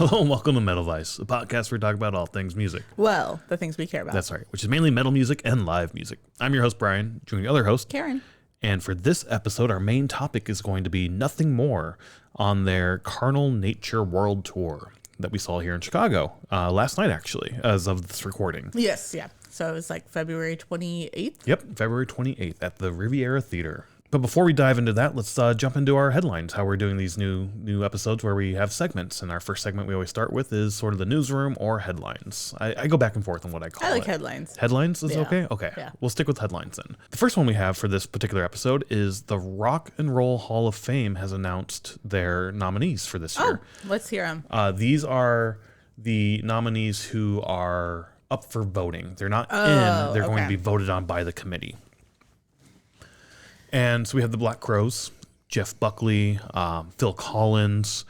Hello and welcome to Metal Vice, a podcast where we talk about all things music. Well, the things we care about. That's right, which is mainly metal music and live music. I'm your host, Brian, joining the other host, Karen. And for this episode, our main topic is going to be Nothing More on their Carnal Nature World Tour that we saw here in Chicago last night, actually, as of this recording. Yes, yeah. So it was like February 28th? Yep, February 28th at the Riviera Theater. But before we dive into that, let's jump into our headlines, how we're doing these new episodes where we have segments. And our first segment we always start with is sort of the newsroom or headlines. I go back and forth on what I call it. I like headlines. Headlines is Yeah. okay? Okay. Yeah. We'll stick with headlines then. The first one we have for this particular episode is the Rock and Roll Hall of Fame has announced their nominees for this year. Let's hear them. These are the nominees who are up for voting. They're not in. They're going to be voted on by the committee. And so we have the Black Crowes, Jeff Buckley, Phil Collins,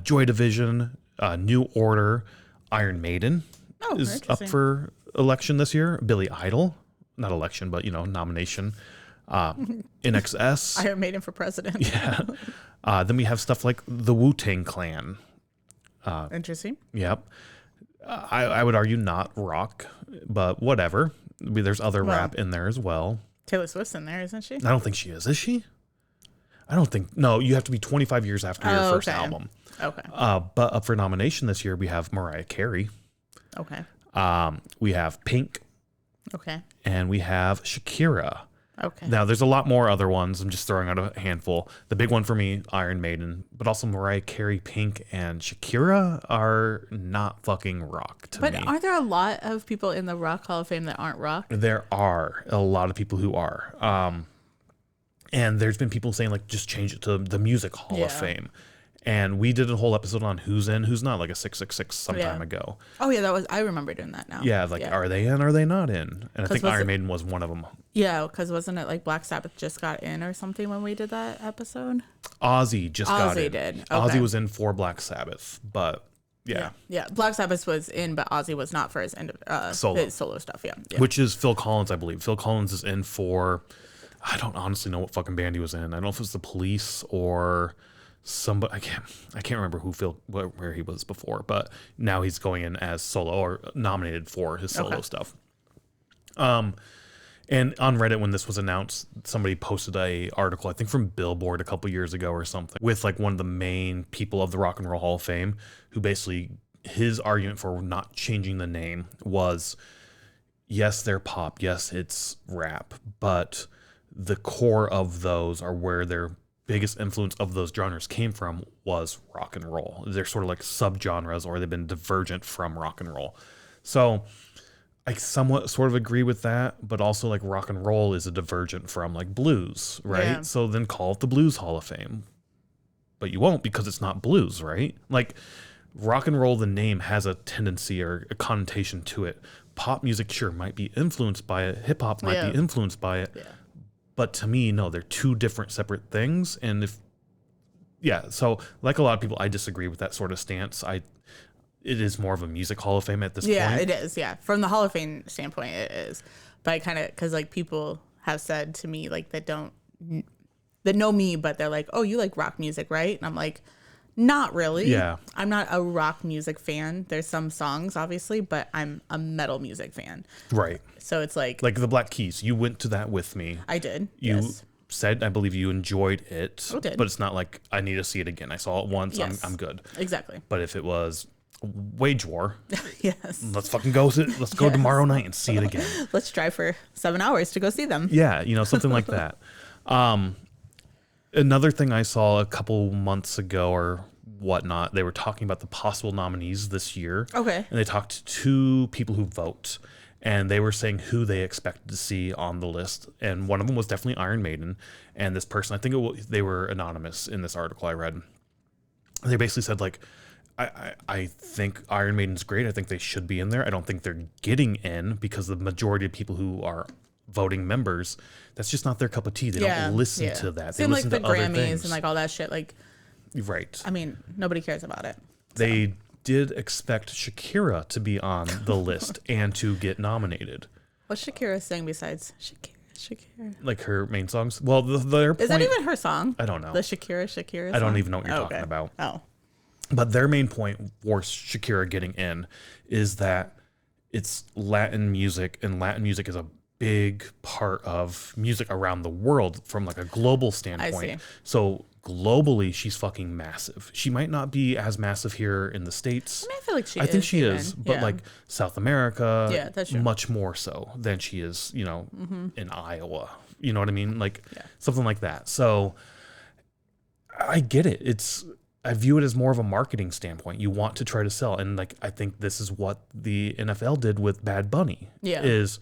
Joy Division, New Order, Iron Maiden is up for election this year. Billy Idol, not election, but nomination. NXS. Iron Maiden for president. Yeah. Then we have stuff like the Wu-Tang Clan. Interesting. Yep. I would argue not rock, but whatever. There's other rap in there as well. Taylor Swift's in there, isn't she? I don't think she is. Is she? I don't think. No, you have to be 25 years after your first album. Okay. But up for nomination this year, we have Mariah Carey. Okay. We have Pink. Okay. And we have Shakira. Okay. Now, there's a lot more other ones. I'm just throwing out a handful. The big one for me, Iron Maiden, but also Mariah Carey, Pink, and Shakira are not fucking rock to me. But are there a lot of people in the Rock Hall of Fame that aren't rock? There are a lot of people who are. And there's been people saying, like, just change it to the Music Hall of Fame. And we did a whole episode on who's in, who's not, like a 666 some time ago. Oh, yeah, I remember doing that now. Yeah, are they in, are they not in? And I think Iron Maiden was one of them. Yeah, because wasn't it like Black Sabbath just got in or something when we did that episode? Ozzy just got in. Ozzy did. Okay. Ozzy was in for Black Sabbath, but yeah. Black Sabbath was in, but Ozzy was not for his his solo stuff, yeah. Which is Phil Collins, I believe. Phil Collins is in for, I don't honestly know what fucking band he was in. I don't know if it was the Police or somebody. I can't remember where he was before, but now he's going in as solo or nominated for his solo stuff. And on Reddit, when this was announced, somebody posted a article, I think from Billboard a couple years ago or something, with like one of the main people of the Rock and Roll Hall of Fame, who basically, his argument for not changing the name was, yes, they're pop, yes, it's rap, but the core of those are where their biggest influence of those genres came from was rock and roll. They're sort of like subgenres, or they've been divergent from rock and roll. So I somewhat sort of agree with that, but also like rock and roll is a divergent from like blues, right? Yeah. So then call it the Blues Hall of Fame. But you won't, because it's not blues, right? Like rock and roll, the name has a tendency or a connotation to it. Pop music, sure, might be influenced by it. Hip hop might be influenced by it. Yeah. But to me, no, they're two different separate things. And so like a lot of people, I disagree with that sort of stance. It is more of a music Hall of Fame at this point. Yeah, it is. Yeah. From the Hall of Fame standpoint, it is. But I kind of, because like people have said to me, like that know me, but they're like, oh, you like rock music, right? And I'm like, not really. Yeah. I'm not a rock music fan. There's some songs, obviously, but I'm a metal fan. Right. So it's like the Black Keys. You went to that with me. I did. You said, I believe you enjoyed it. I did. But it's not like I need to see it again. I saw it once. Yes. I'm good. Exactly. But if it was Wage War, yes, let's fucking go. Let's go tomorrow night and see it again. Let's drive for 7 hours to go see them. Yeah, something like that. Another thing I saw a couple months ago or whatnot, they were talking about the possible nominees this year. Okay. And they talked to two people who vote, and they were saying who they expected to see on the list. And one of them was definitely Iron Maiden. And this person, I think they were anonymous in this article I read. They basically said, like, I think Iron Maiden's great. I think they should be in there. I don't think they're getting in because the majority of people who are voting members, that's just not their cup of tea. They don't listen to that. They listen like to the other Grammys things. And like all that shit. Like, right. I mean, nobody cares about it. They did expect Shakira to be on the list and to get nominated. What's Shakira saying besides Shakira? Like her main songs? Well, their point... Is that even her song? I don't know. The Shakira song? I don't even know what you're talking about. Oh. But their main point for Shakira getting in is that it's Latin music, and Latin music is a big part of music around the world from like a global standpoint. So globally, she's fucking massive. She might not be as massive here in the States. I mean, I feel like I think she is, but like South America, that's true. much more so than she is, you know, in Iowa. You know what I mean? Like something like that. So I get it. I view it as more of a marketing standpoint. You want to try to sell. And like, I think this is what the NFL did with Bad Bunny. Yeah. Is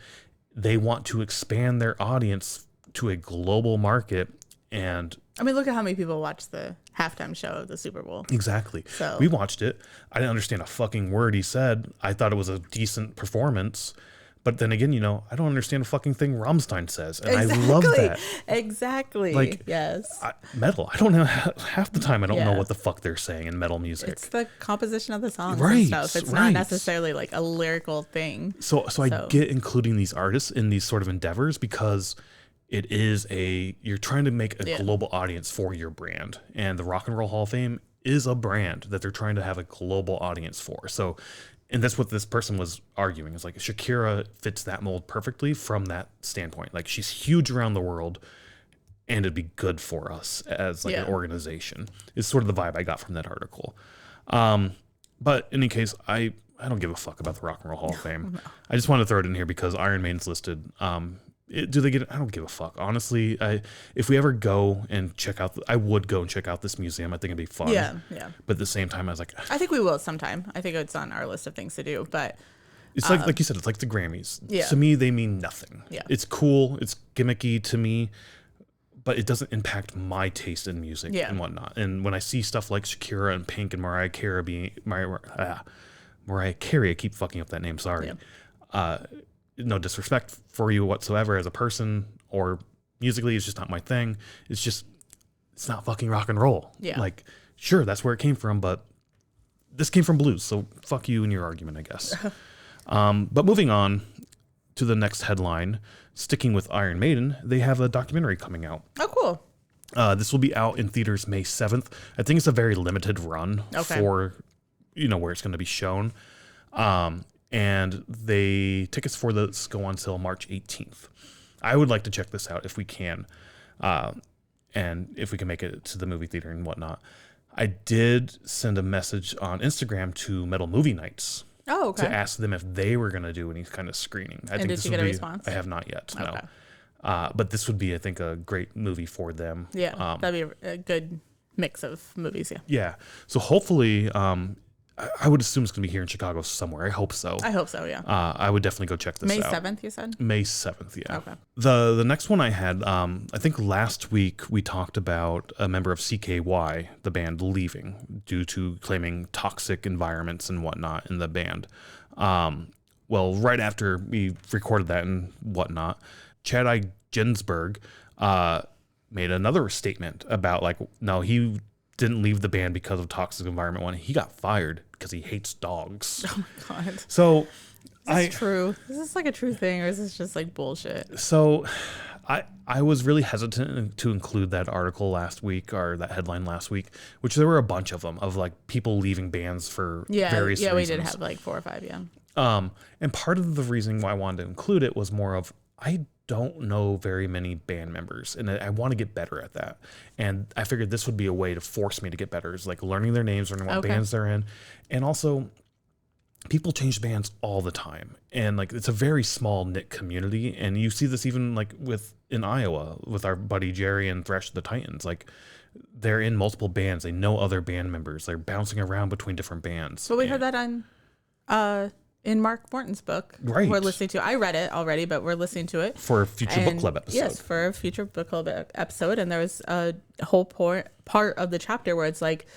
they want to expand their audience to a global market. And I mean, look at how many people watched the halftime show of the Super Bowl. Exactly. So we watched it. I didn't understand a fucking word he said. I thought it was a decent performance. But then again, you know, I don't understand a fucking thing Rammstein says. And I love that. Exactly. Like, yes. Metal. I don't know. Half the time I don't know what the fuck they're saying in metal music. It's the composition of the songs right, and stuff. It's not necessarily like a lyrical thing. So I get including these artists in these sort of endeavors because it is you're trying to make a global audience for your brand. And the Rock and Roll Hall of Fame is a brand that they're trying to have a global audience for. So, and that's what this person was arguing. Is like Shakira fits that mold perfectly from that standpoint. Like she's huge around the world, and it'd be good for us as like an organization. Is sort of the vibe I got from that article. But in any case, I don't give a fuck about the Rock and Roll Hall of Fame. No. I just want to throw it in here because Iron Maiden's listed. Do they get it? I don't give a fuck. Honestly, if we ever go and check out, I would go and check out this museum. I think it'd be fun. Yeah. But at the same time, I was like, I think we will sometime. I think it's on our list of things to do. But it's like you said, it's like the Grammys. Yeah. To me, they mean nothing. Yeah. It's cool. It's gimmicky to me, but it doesn't impact my taste in music and whatnot. And when I see stuff like Shakira and Pink and Mariah Carey, I keep fucking up that name. Sorry. Yeah. No disrespect for you whatsoever as a person or musically, it's just not my thing. It's not fucking rock and roll. Yeah. Like, sure, that's where it came from, but this came from blues. So fuck you and your argument, I guess. But moving on to the next headline, sticking with Iron Maiden, they have a documentary coming out. Oh, cool. This will be out in theaters May 7th. I think it's a very limited run for, where it's going to be shown. And tickets for this go on sale March 18th. I would like to check this out if we can, and if we can make it to the movie theater and whatnot. I did send a message on Instagram to Metal Movie Nights to ask them if they were going to do any kind of screening. Did you get a response? I have not yet, no. But this would be, I think, a great movie for them. Yeah, that'd be a good mix of movies, Yeah, so hopefully... I would assume it's going to be here in Chicago somewhere. I hope so. Yeah. I would definitely go check this out. May 7th, you said? May 7th, yeah. Okay. The next one I had, I think last week we talked about a member of CKY, the band, leaving due to claiming toxic environments and whatnot in the band. Well, right after we recorded that and whatnot, Chad Ginsberg made another statement about no, he didn't leave the band because of toxic environment. One, he got fired because he hates dogs. Oh my God. So is this true? Is this like a true thing, or is this just like bullshit? So I was really hesitant to include that article last week, or that headline last week, which there were a bunch of them, of like people leaving bands for various reasons. Yeah, we did have like 4 or 5, yeah. And part of the reason why I wanted to include it was more of, I don't know very many band members, and I want to get better at that. And I figured this would be a way to force me to get better, is like learning their names, learning what bands they're in. And also, people change bands all the time, and like it's a very small knit community. And you see this even like in Iowa with our buddy Jerry and Thresh the Titans. Like they're in multiple bands, they know other band members, they're bouncing around between different bands. But we heard that on in Mark Morton's book. Right. We're listening to. I read it already, but we're listening to it for a future book club episode. Yes, for a future book club episode. And there was a whole part of the chapter where it's like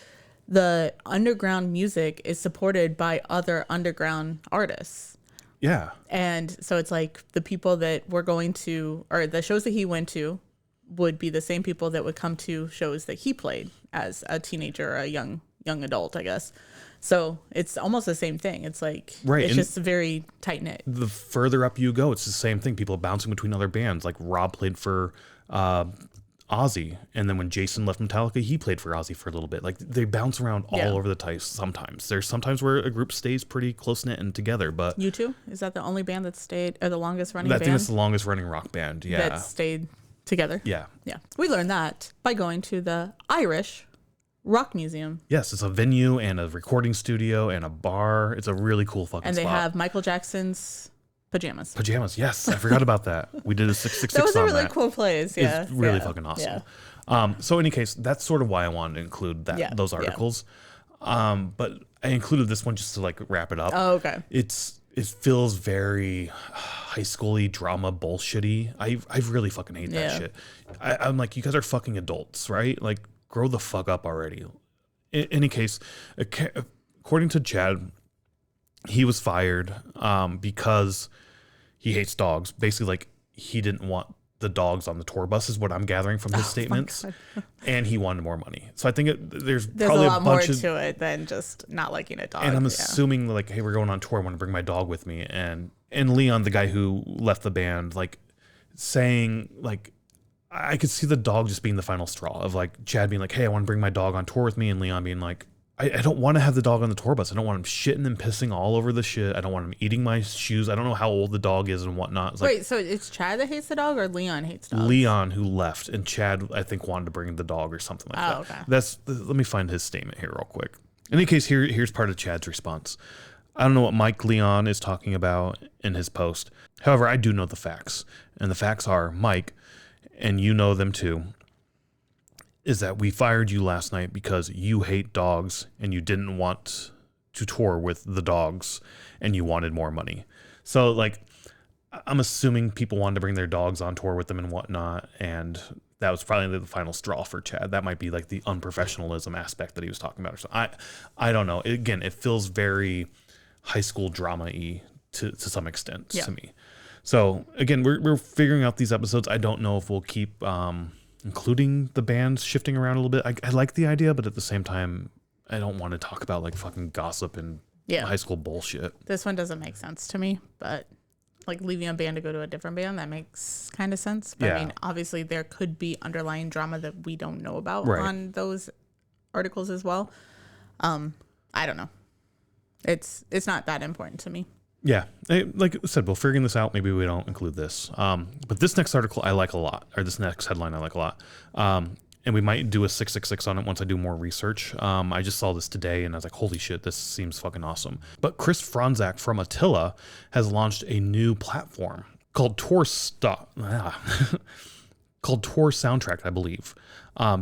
the underground music is supported by other underground artists. Yeah. And so it's like the people that we're going to, or the shows that he went to, would be the same people that would come to shows that he played as a teenager or a young adult, I guess. So it's almost the same thing. It's like, it's just very tight knit. The further up you go, it's the same thing. People bouncing between other bands. Like Rob played for Ozzy. And then when Jason left Metallica, he played for Ozzy for a little bit. Like they bounce around all over the place sometimes. There's sometimes where a group stays pretty close-knit and together, but... U2? Is that the only band that stayed, or the longest running I band? think it's the longest running rock band, yeah. That stayed together? Yeah. Yeah. We learned that by going to the Irish Rock Museum. Yes, it's a venue and a recording studio and a bar. It's a really cool fucking spot. And they have Michael Jackson's pajamas. Pajamas, yes. I forgot about that. We did a 666 that was a on really that. cool place, yeah. It's really fucking awesome. Yeah. So in any case, that's sort of why I wanted to include those articles. But I included this one just to like wrap it up. Oh, okay. It feels very high schooly drama bullshitty. I really fucking hate that shit. I'm like, you guys are fucking adults, right? Like, grow the fuck up already. In any case, according to Chad, he was fired because he hates dogs. Basically, like, he didn't want the dogs on the tour bus is what I'm gathering from his statements. And he wanted more money. So I think there's probably a lot more to it than just not liking a dog. And I'm assuming like, hey, we're going on tour. I want to bring my dog with me. And Leon, the guy who left the band, like saying like, I could see the dog just being the final straw of like Chad being like, hey, I want to bring my dog on tour with me. And Leon being like, I don't want to have the dog on the tour bus. I don't want him shitting and pissing all over the shit. I don't want him eating my shoes. I don't know how old the dog is and whatnot. It's like, wait, so it's Chad that hates the dog or Leon hates dogs? Leon who left, and Chad, I think, wanted to bring the dog or something like that. Okay. Let me find his statement here real quick. In any case, here's part of Chad's response. I don't know what Mike Leon is talking about in his post. However, I do know the facts. And the facts are, Mike, and you know them too, is that we fired you last night because you hate dogs and you didn't want to tour with the dogs and you wanted more money. So, like, I'm assuming people wanted to bring their dogs on tour with them and whatnot, and that was probably the final straw for Chad. That might be, like, the unprofessionalism aspect that he was talking about. So I don't know. Again, it feels very high school drama-y to some extent to me. So, again, we're figuring out these episodes. I don't know if we'll keep... including the bands shifting around a little bit. I like the idea, but at the same time, I don't want to talk about like fucking gossip and high school bullshit. This one doesn't make sense to me, but like leaving a band to go to a different band, that makes kind of sense. But I mean, obviously there could be underlying drama that we don't know about on those articles as well. I don't know. It's not that important to me. Yeah, like I said, we're figuring this out. Maybe we don't include this. But this next article I like a lot, or this next headline I like a lot. And we might do a 666 on it once I do more research. I just saw this today and I was like, holy shit, this seems fucking awesome. But Chris Franzak from Attila has launched a new platform called Tour called Tour Soundtrack, I believe.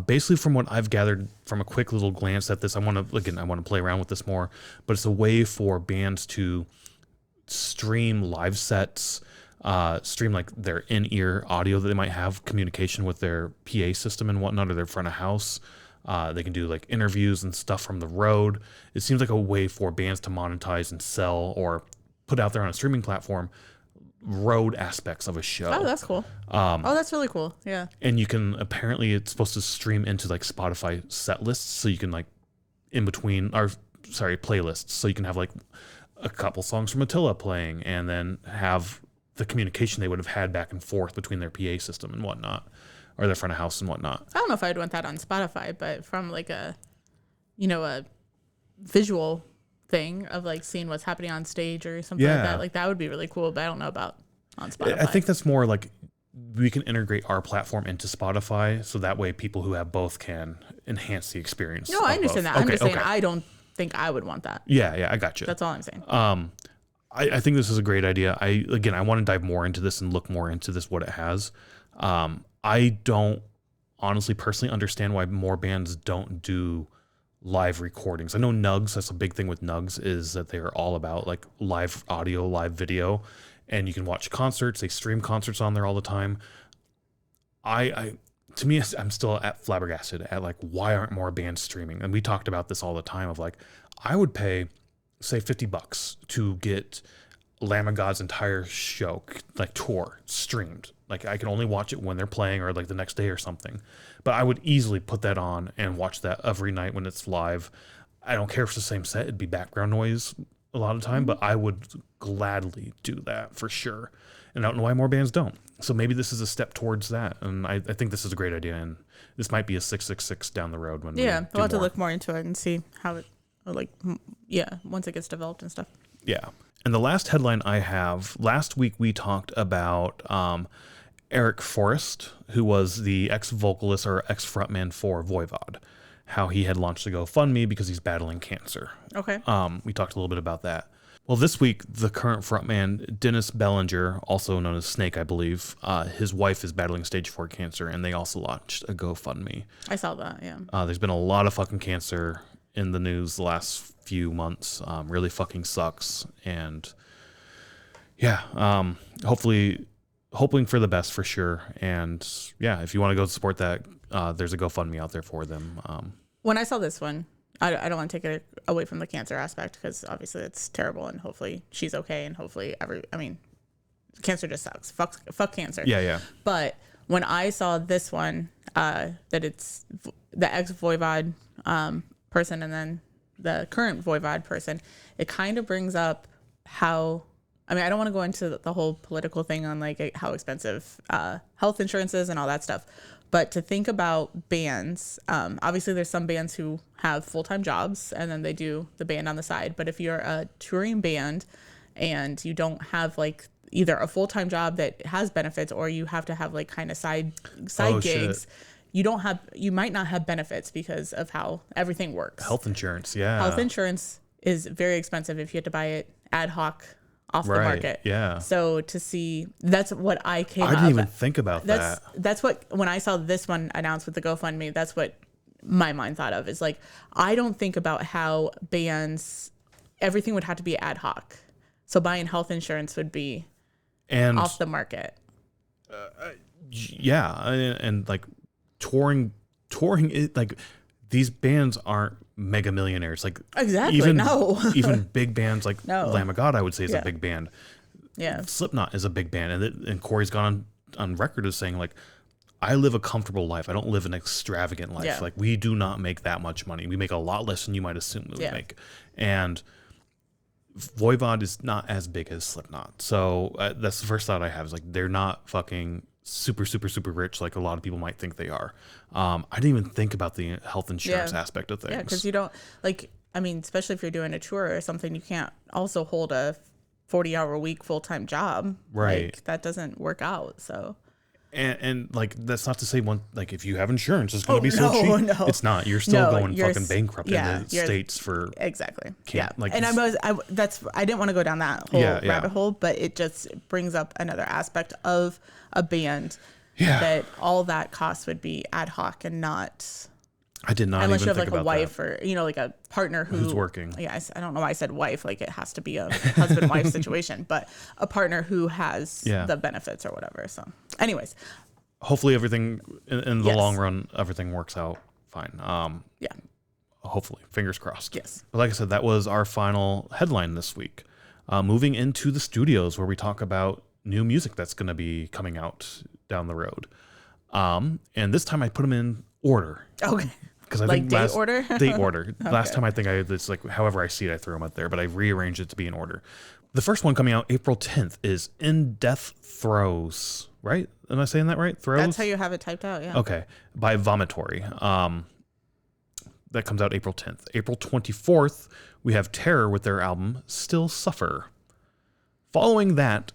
Basically, from what I've gathered from a quick little glance at this, I want to play around with this more, but it's a way for bands to stream live sets, stream like their in-ear audio that they might have, communication with their PA system and whatnot, or their front of house. They can do like interviews and stuff from the road. It seems like a way for bands to monetize and sell or put out there on a streaming platform road aspects of a show. Oh, that's cool. That's really cool. Yeah. And you can, apparently it's supposed to stream into like Spotify set lists, so you can like playlists, so you can have like a couple songs from Attila playing and then have the communication they would have had back and forth between their PA system and whatnot, or their front of house and whatnot. I don't know if I'd want that on Spotify, but from like a visual thing of like seeing what's happening on stage or something like that would be really cool, but I don't know about on Spotify. I think that's more like we can integrate our platform into Spotify, so that way people who have both can enhance the experience. No, I understand that. I'm just saying I don't think I would want that. Yeah, I got you. That's all I'm saying. I think this is a great idea. I want to dive more into this and look more into this, what it has. I don't honestly personally understand why more bands don't do live recordings. I know Nugs, that's a big thing with Nugs, is that they are all about like live audio, live video, and you can watch concerts. They stream concerts on there all the time. To me, I'm still flabbergasted at like, why aren't more bands streaming? And we talked about this all the time of like, I would pay, say, $50 to get Lamb of God's entire show, like tour, streamed. Like I can only watch it when they're playing or like the next day or something. But I would easily put that on and watch that every night when it's live. I don't care if it's the same set. It'd be background noise a lot of the time, but I would gladly do that for sure. And I don't know why more bands don't. So maybe this is a step towards that. And I think this is a great idea. And this might be a 666 down the road when we we'll have to more. look more into it and see how it, once it gets developed and stuff. Yeah. And the last headline I have, last week we talked about Eric Forrest, who was the ex-vocalist or ex-frontman for Voivod, how he had launched a GoFundMe because he's battling cancer. Okay. We talked a little bit about that. Well, this week, the current frontman, Dennis Bellinger, also known as Snake, I believe, his wife is battling stage 4 cancer, and they also launched a GoFundMe. I saw that, yeah. There's been a lot of fucking cancer in the news the last few months. Really fucking sucks. And yeah, hoping for the best for sure. And yeah, if you want to go support that, there's a GoFundMe out there for them. When I saw this one, I don't want to take it away from the cancer aspect because obviously it's terrible and hopefully she's okay and hopefully cancer just sucks. Fuck cancer. Yeah. But when I saw this one, that it's the ex-Voivod person and then the current Voivod person, it kind of brings up how, I don't want to go into the whole political thing on like how expensive health insurance is and all that stuff. But to think about bands, obviously there's some bands who have full-time jobs and then they do the band on the side. But if you're a touring band and you don't have like either a full-time job that has benefits or you have to have like kind of side gigs, you might not have benefits because of how everything works. Health insurance, yeah. Health insurance is very expensive if you have to buy it ad hoc off the market. Yeah. So to see, that's what I came up. I didn't even think about that. That's what, when I saw this one announced with the GoFundMe, that's what my mind thought of is like, I don't think about how bands, everything would have to be ad hoc. So buying health insurance would be off the market. Yeah. And like touring it, like these bands aren't mega millionaires. Like exactly. Even big bands like Lamb of God, I would say is a big band. Yeah. Slipknot is a big band. And Corey's gone on record as saying like, I live a comfortable life. I don't live an extravagant life. Yeah. Like we do not make that much money. We make a lot less than you might assume we would make. And Voivod is not as big as Slipknot. So that's the first thought I have is like, they're not fucking super, super, super rich like a lot of people might think they are. I didn't even think about the health insurance aspect of things. Yeah, because you don't, like, especially if you're doing a tour or something, you can't also hold a 40-hour-a-week full-time job. Right. Like, that doesn't work out, so. And like, that's not to say like if you have insurance, it's going to be so cheap. No. It's not. You're still going fucking bankrupt in the States for. Exactly. Like, and I didn't want to go down that whole rabbit hole, but it just brings up another aspect of a band that all that cost would be ad hoc and not. I did not unless even you have think like a wife that. or like a partner who's working. Yeah, I don't know why I said wife. Like it has to be a husband-wife situation, but a partner who has the benefits or whatever. So, anyways, hopefully everything in the long run, everything works out fine. Hopefully, fingers crossed. Yes. But like I said, that was our final headline this week. Moving into the studios where we talk about new music that's going to be coming out down the road. And this time I put them in order. Okay. Because I like think date order? Date order. Okay. Last time I think it's like however I see it, I threw them out there, but I rearranged it to be in order. The first one coming out April 10th is In Death Throes, right? Am I saying that right? Throes? That's how you have it typed out, yeah. Okay. By Vomitory. That comes out April 10th. April 24th, we have Terror with their album Still Suffer. Following that,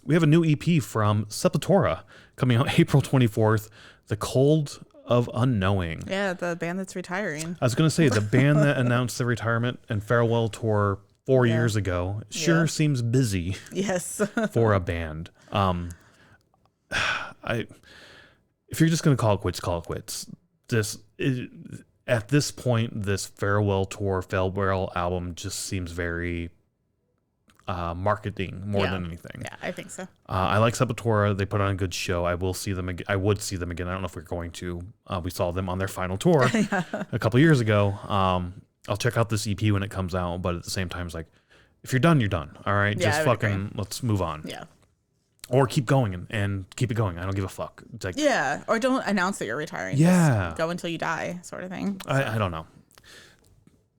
we have a new EP from Sepultura coming out April 24th, The Cold of Unknowing. Yeah, the band that's retiring. I was going to say, the band that announced their retirement and farewell tour 4 years ago sure seems busy. Yes. For a band. If you're just going to call it quits, call it quits. At this point, this farewell tour, farewell album just seems very marketing more than anything. Yeah, I think so. I like Sepultura. They put on a good show. I will see them again. I would see them again. I don't know if we're going to. We saw them on their final tour a couple years ago. I'll check out this EP when it comes out, but at the same time, it's like, if you're done, you're done. All right, just fucking let's move on. Yeah. Or keep going and keep it going. I don't give a fuck. It's like, or don't announce that you're retiring. Yeah. Just go until you die, sort of thing. So. I don't know.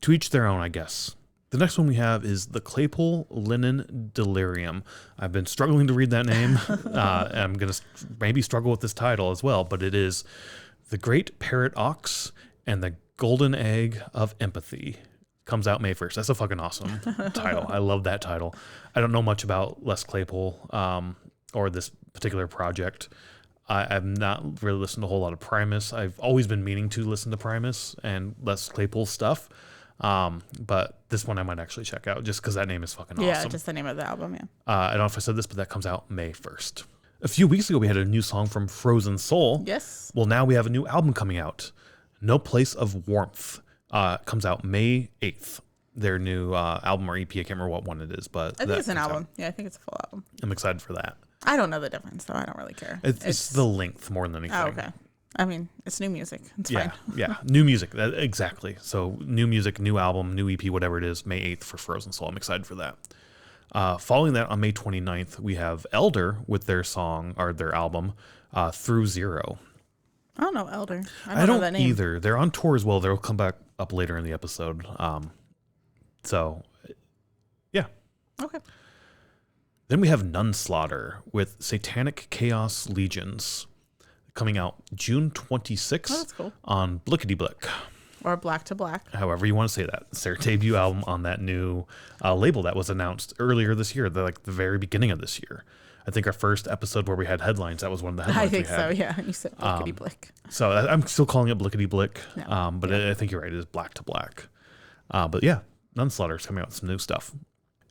To each their own, I guess. The next one we have is the Claypool Linen Delirium. I've been struggling to read that name. I'm going to maybe struggle with this title as well, but it is The Great Parrot Ox and the Golden Egg of Empathy. Comes out May 1st. That's a fucking awesome title. I love that title. I don't know much about Les Claypool or this particular project. I've not really listened to a whole lot of Primus. I've always been meaning to listen to Primus and Les Claypool stuff. But this one I might actually check out just because that name is fucking awesome. Yeah, just the name of the album, yeah. I don't know if I said this, but that comes out May 1st. A few weeks ago, we had a new song from Frozen Soul. Yes. Well, now we have a new album coming out. No Place of Warmth comes out May 8th. Their new album or EP, I can't remember what one it is, but I think it's an album. Yeah, I think it's a full album. I'm excited for that. I don't know the difference, so I don't really care. It's the length more than anything. Oh, okay. I mean, it's new music. It's fine. Yeah, new music. Exactly. So new music, new album, new EP, whatever it is, May 8th for Frozen Soul. I'm excited for that. Following that, on May 29th, we have Elder with their song, or their album, Through Zero. I don't know Elder. I don't know that name either. They're on tour as well. They'll come back up later in the episode. So, yeah. Okay. Then we have Nunslaughter with Satanic Chaos Legions coming out June 26th Oh, that's cool. on Blickety Blick. Or Black to Black. However you want to say that. It's their debut album on that new label that was announced earlier this year, the very beginning of this year. I think our first episode where we had headlines, that was one of the headlines I think we had. so, yeah. You said Blickety Blick. So I'm still calling it Blickety Blick, No. but I think you're right. It is Black to Black. But yeah, Nunslaughter is coming out with some new stuff.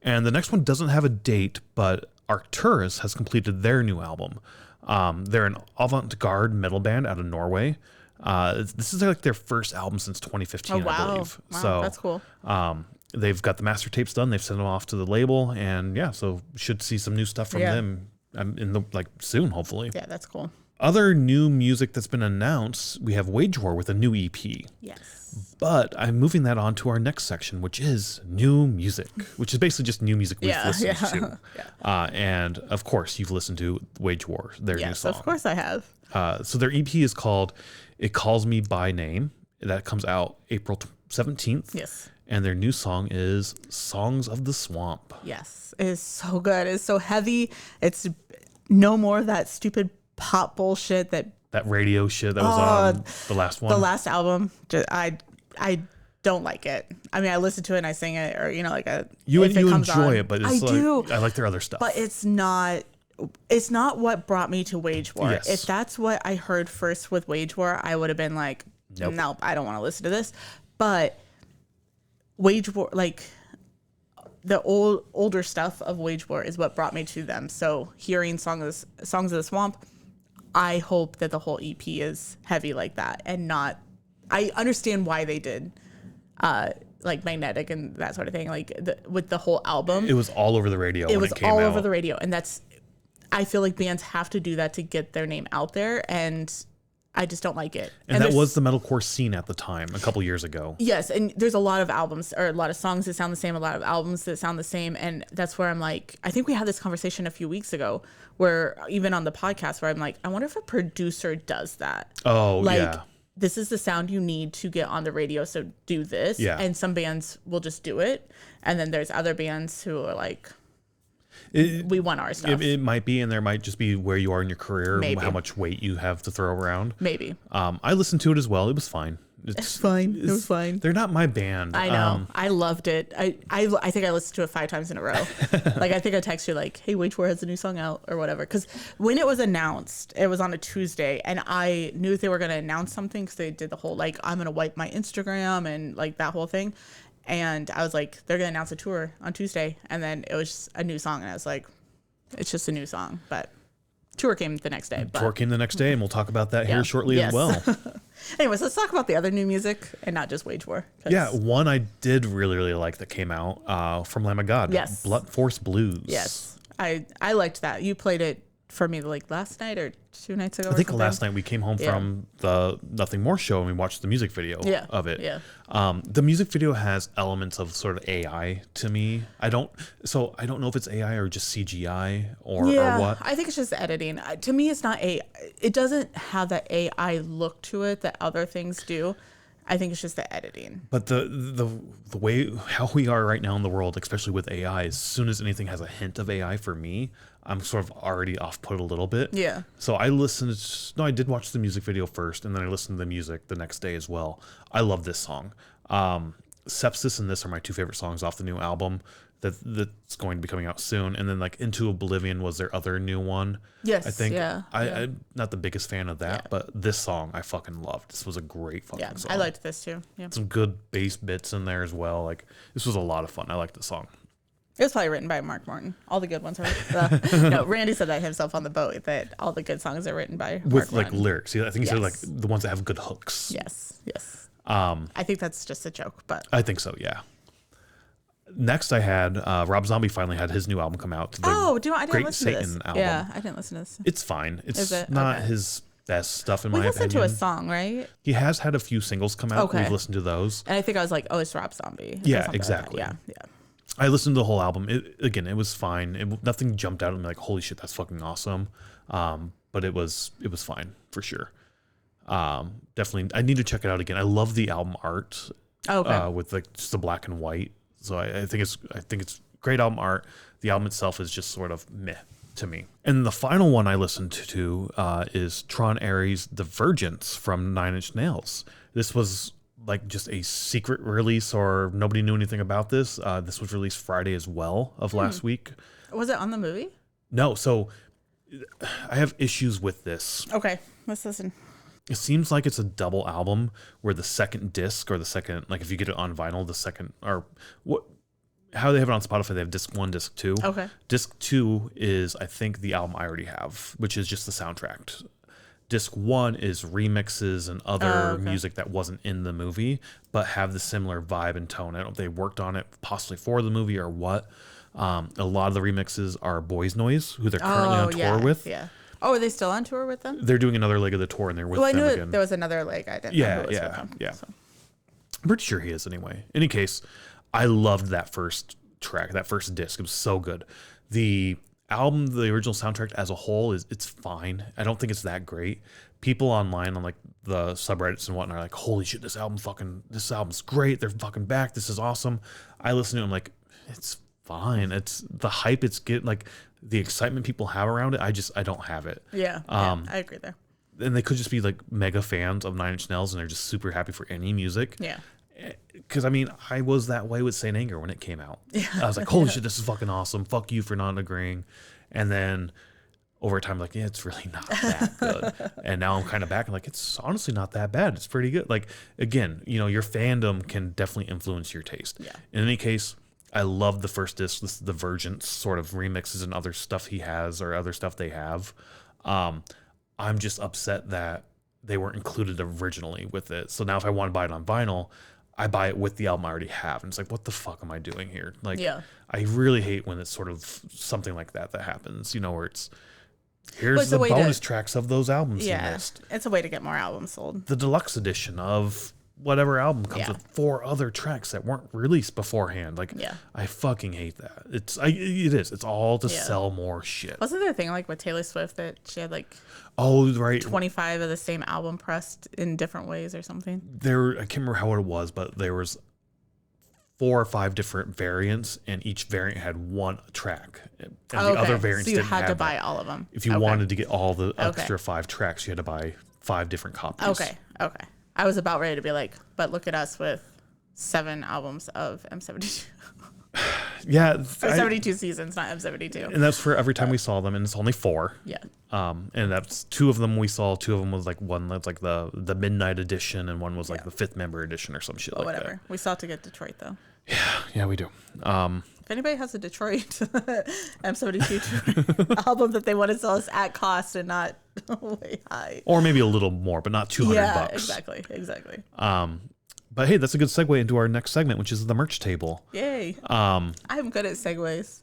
And the next one doesn't have a date, but Arcturus has completed their new album. They're an avant-garde metal band out of Norway. This is like their first album since 2015, Oh, wow. I believe. Wow, So that's cool. They've got the master tapes done. They've sent them off to the label, and yeah, so should see some new stuff from them in the soon, hopefully. Yeah, that's cool. Other new music that's been announced, we have Wage War with a new EP. Yes. But I'm moving that on to our next section, which is new music, which is basically just new music we've listened to. And of course, you've listened to Wage War, their new song. Yes, of course I have. So their EP is called It Calls Me By Name. That comes out April 17th. Yes. And their new song is Songs of the Swamp. Yes. It is so good. It's so heavy. It's no more of that stupid pop bullshit that radio shit that was on the last one. The last album, I don't like it. I mean, I listen to it and I sing it, or you if it comes enjoy on, it, but it's I like their other stuff. But it's not what brought me to Wage War. Yes. If that's what I heard first with Wage War, I would have been like, nope, I don't want to listen to this. But Wage War, the older stuff of Wage War is what brought me to them. So hearing Songs of the Swamp, I hope that the whole EP is heavy like that and not. I understand why they did Magnetic and that sort of thing. With the whole album, it was all over the radio. It was all over the radio, and I feel like bands have to do that to get their name out there, and I just don't like it. And that was the metalcore scene at the time, a couple years ago. Yes, and there's a lot of albums or a lot of songs that sound the same, a lot of albums that sound the same, and that's where I'm like, I think we had this conversation a few weeks ago, where even on the podcast, where I'm like, I wonder if a producer does that. Oh, yeah. This is the sound you need to get on the radio, so do this. Yeah. And some bands will just do it, and then there's other bands who are like, we want our stuff. It might be, and there might just be where you are in your career, Maybe. how much weight you have to throw around. Maybe. I listened to it as well. It was fine. It's fine. It was fine. They're not my band. I know. I loved it. I think I listened to it 5 times in a row. I think I texted you like, hey, Wage War has a new song out or whatever. Because when it was announced, it was on a Tuesday, and I knew that they were going to announce something because they did the whole I'm going to wipe my Instagram and that whole thing. And I was like, they're going to announce a tour on Tuesday. And then it was just a new song. And I was like, it's just a new song. But tour came the next day. Tour came the next day, and we'll talk about that here shortly as well. Anyways, let's talk about the other new music and not just Wage War. Yeah, one I did really, really like that came out from Lamb of God. Yes. Blunt Force Blues. Yes. I liked that. You played it for me last night or 2 nights ago. I think last night we came home from the Nothing More show and we watched the music video of it. Yeah. The music video has elements of sort of AI to me. I don't know if it's AI or just CGI or what. I think it's just editing. To me, it's not AI. It doesn't have that AI look to it that other things do. I think it's just the editing. But the way how we are right now in the world, especially with AI, as soon as anything has a hint of AI for me, I'm sort of already off put a little bit. Yeah. So I I did watch the music video first, and then I listened to the music the next day as well. I love this song. Sepsis and this are my two favorite songs off the new album that's going to be coming out soon. And then like Into Oblivion was their other new one. Yes. I think. Yeah. I'm not the biggest fan of that, Yeah. but this song I fucking loved. This was a great fucking song. I liked this too. Yeah. Some good bass bits in there as well. Like this was a lot of fun. I liked the song. It was probably written by Mark Morton. All the good ones are. No, Randy said that himself on the boat, that all the good songs are written by With Mark like Morton. lyrics. I think he said like Yes. the ones that have good hooks. Yes. I think that's just a joke, but I think so, yeah. Next I had Rob Zombie finally had his new album come out. I didn't Great listen to Satan this. album. Yeah, I didn't listen to this. It's fine. It's Is it? not Okay. his best stuff in We my listened opinion. to a song, right? He has had a few singles come out. Okay. We've listened to those. And I think I was like, oh, it's Rob Zombie. or Yeah, something like that. exactly. Yeah. I listened to the whole album. It was fine. Nothing jumped out at me like, holy shit, that's fucking awesome. But it was fine for sure. Definitely, I need to check it out again. I love the album art. Okay. With like just the black and white. So I think it's great album art. The album itself is just sort of meh to me. And the final one I listened to is Tron Ares' Divergence from Nine Inch Nails. This was like just a secret release, or nobody knew anything about this. This was released Friday as well of last week. Was it on the movie? No, so I have issues with this. Okay, let's listen. It seems like it's a double album where the second disc, or the second, like if you get it on vinyl, the second, or what, how they have it on Spotify, they have disc 1, disc 2. Okay. Disc 2 is, I think, the album I already have, which is just the soundtrack. Disc 1 is remixes and other music that wasn't in the movie, but have the similar vibe and tone. I don't know if they worked on it possibly for the movie or what. A lot of the remixes are Boys Noise, who they're currently on tour with. Yeah. Oh, are they still on tour with them? They're doing another leg of the tour, and they're with Well, I them knew again. there was another leg. I didn't know who was with them, Yeah. so. I'm pretty sure he is anyway. In any case, I loved that first track, that first disc. It was so good. The album, the original soundtrack as a whole, it's fine. I don't think it's that great. People online on like the subreddits and whatnot are like, holy shit, this album's great. They're fucking back. This is awesome. I listen to it, I'm like, it's fine. It's the hype it's getting, like the excitement people have around it. I don't have it. Yeah, I agree there. And they could just be like mega fans of Nine Inch Nails and they're just super happy for any music. Yeah. Because I mean, I was that way with Saint Anger when it came out. Yeah. I was like, holy shit, this is fucking awesome. Fuck you for not agreeing. And then over time, like, yeah, it's really not that good. And now I'm kind of back and like, it's honestly not that bad. It's pretty good. Like, again, your fandom can definitely influence your taste. Yeah. In any case, I love the first disc, this Divergence sort of remixes and other stuff he has or other stuff they have. I'm just upset that they weren't included originally with it. So now if I want to buy it on vinyl, I buy it with the album I already have. And it's like, what the fuck am I doing here? Like, Yeah. I really hate when it's sort of something like that happens, where it's, Well, here's it's the a way bonus to- tracks of those albums you Yeah. missed. It's a way to get more albums sold. The deluxe edition of whatever album comes Yeah. with 4 other tracks that weren't released beforehand. Like, Yeah. I fucking hate that. It is. It's all to Yeah. sell more shit. Wasn't there a thing like with Taylor Swift that she had like Oh, right. 25 of the same album pressed in different ways or something? I can't remember how it was, but there was 4 or 5 different variants, and each variant had 1 track, and the other variants so you didn't had have to buy that. all of them. If you Okay. wanted to get all the extra 5 tracks, you had to buy 5 different copies. Okay. I was about ready to be like, but look at us with 7 albums of M72. Yeah, Or 72 seasons, not M72. and that's for every time we saw them, and it's only 4. Yeah. And that's 2 of them we saw. 2 of them was like one that's like the midnight edition, and one was like the 5th member edition or some shit But like whatever. We still have to get Detroit though. that. Yeah, we do. If anybody has a Detroit M72 album that they want to sell us at cost and not way high. Or maybe a little more, but not $200. Yeah, exactly. But hey, that's a good segue into our next segment, which is the merch table. Yay. I'm good at segues.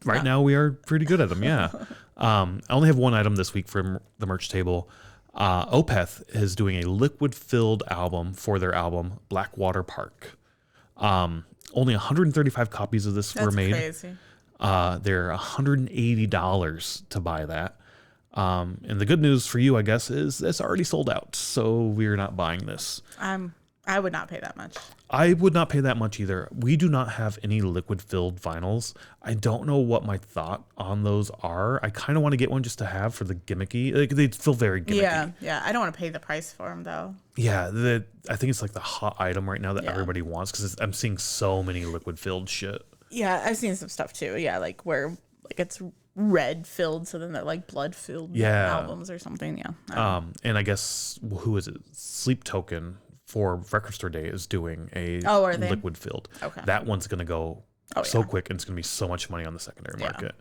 Right now, we are pretty good at them. Yeah. I only have one item this week from the merch table. Opeth is doing a liquid-filled album for their album Blackwater Park. Only 135 copies of this were That's made. crazy. They're $180 to buy that. And the good news for you, I guess, is it's already sold out. So we're not buying this. I'm I would not pay that much. I would not pay that much either. We do not have any liquid-filled vinyls. I don't know what my thought on those are. I kind of want to get one just to have for the gimmicky. Like, they feel very gimmicky. Yeah. I don't want to pay the price for them, though. Yeah, I think it's like the hot item right now that everybody wants because I'm seeing so many liquid-filled shit. Yeah, I've seen some stuff too. Yeah, like where like it's red filled, so then they're like blood filled albums or something. Yeah. And I guess who is it? Sleep Token for Record Store Day is doing a liquid filled. Okay. That one's gonna go so quick, and it's gonna be so much money on the secondary market.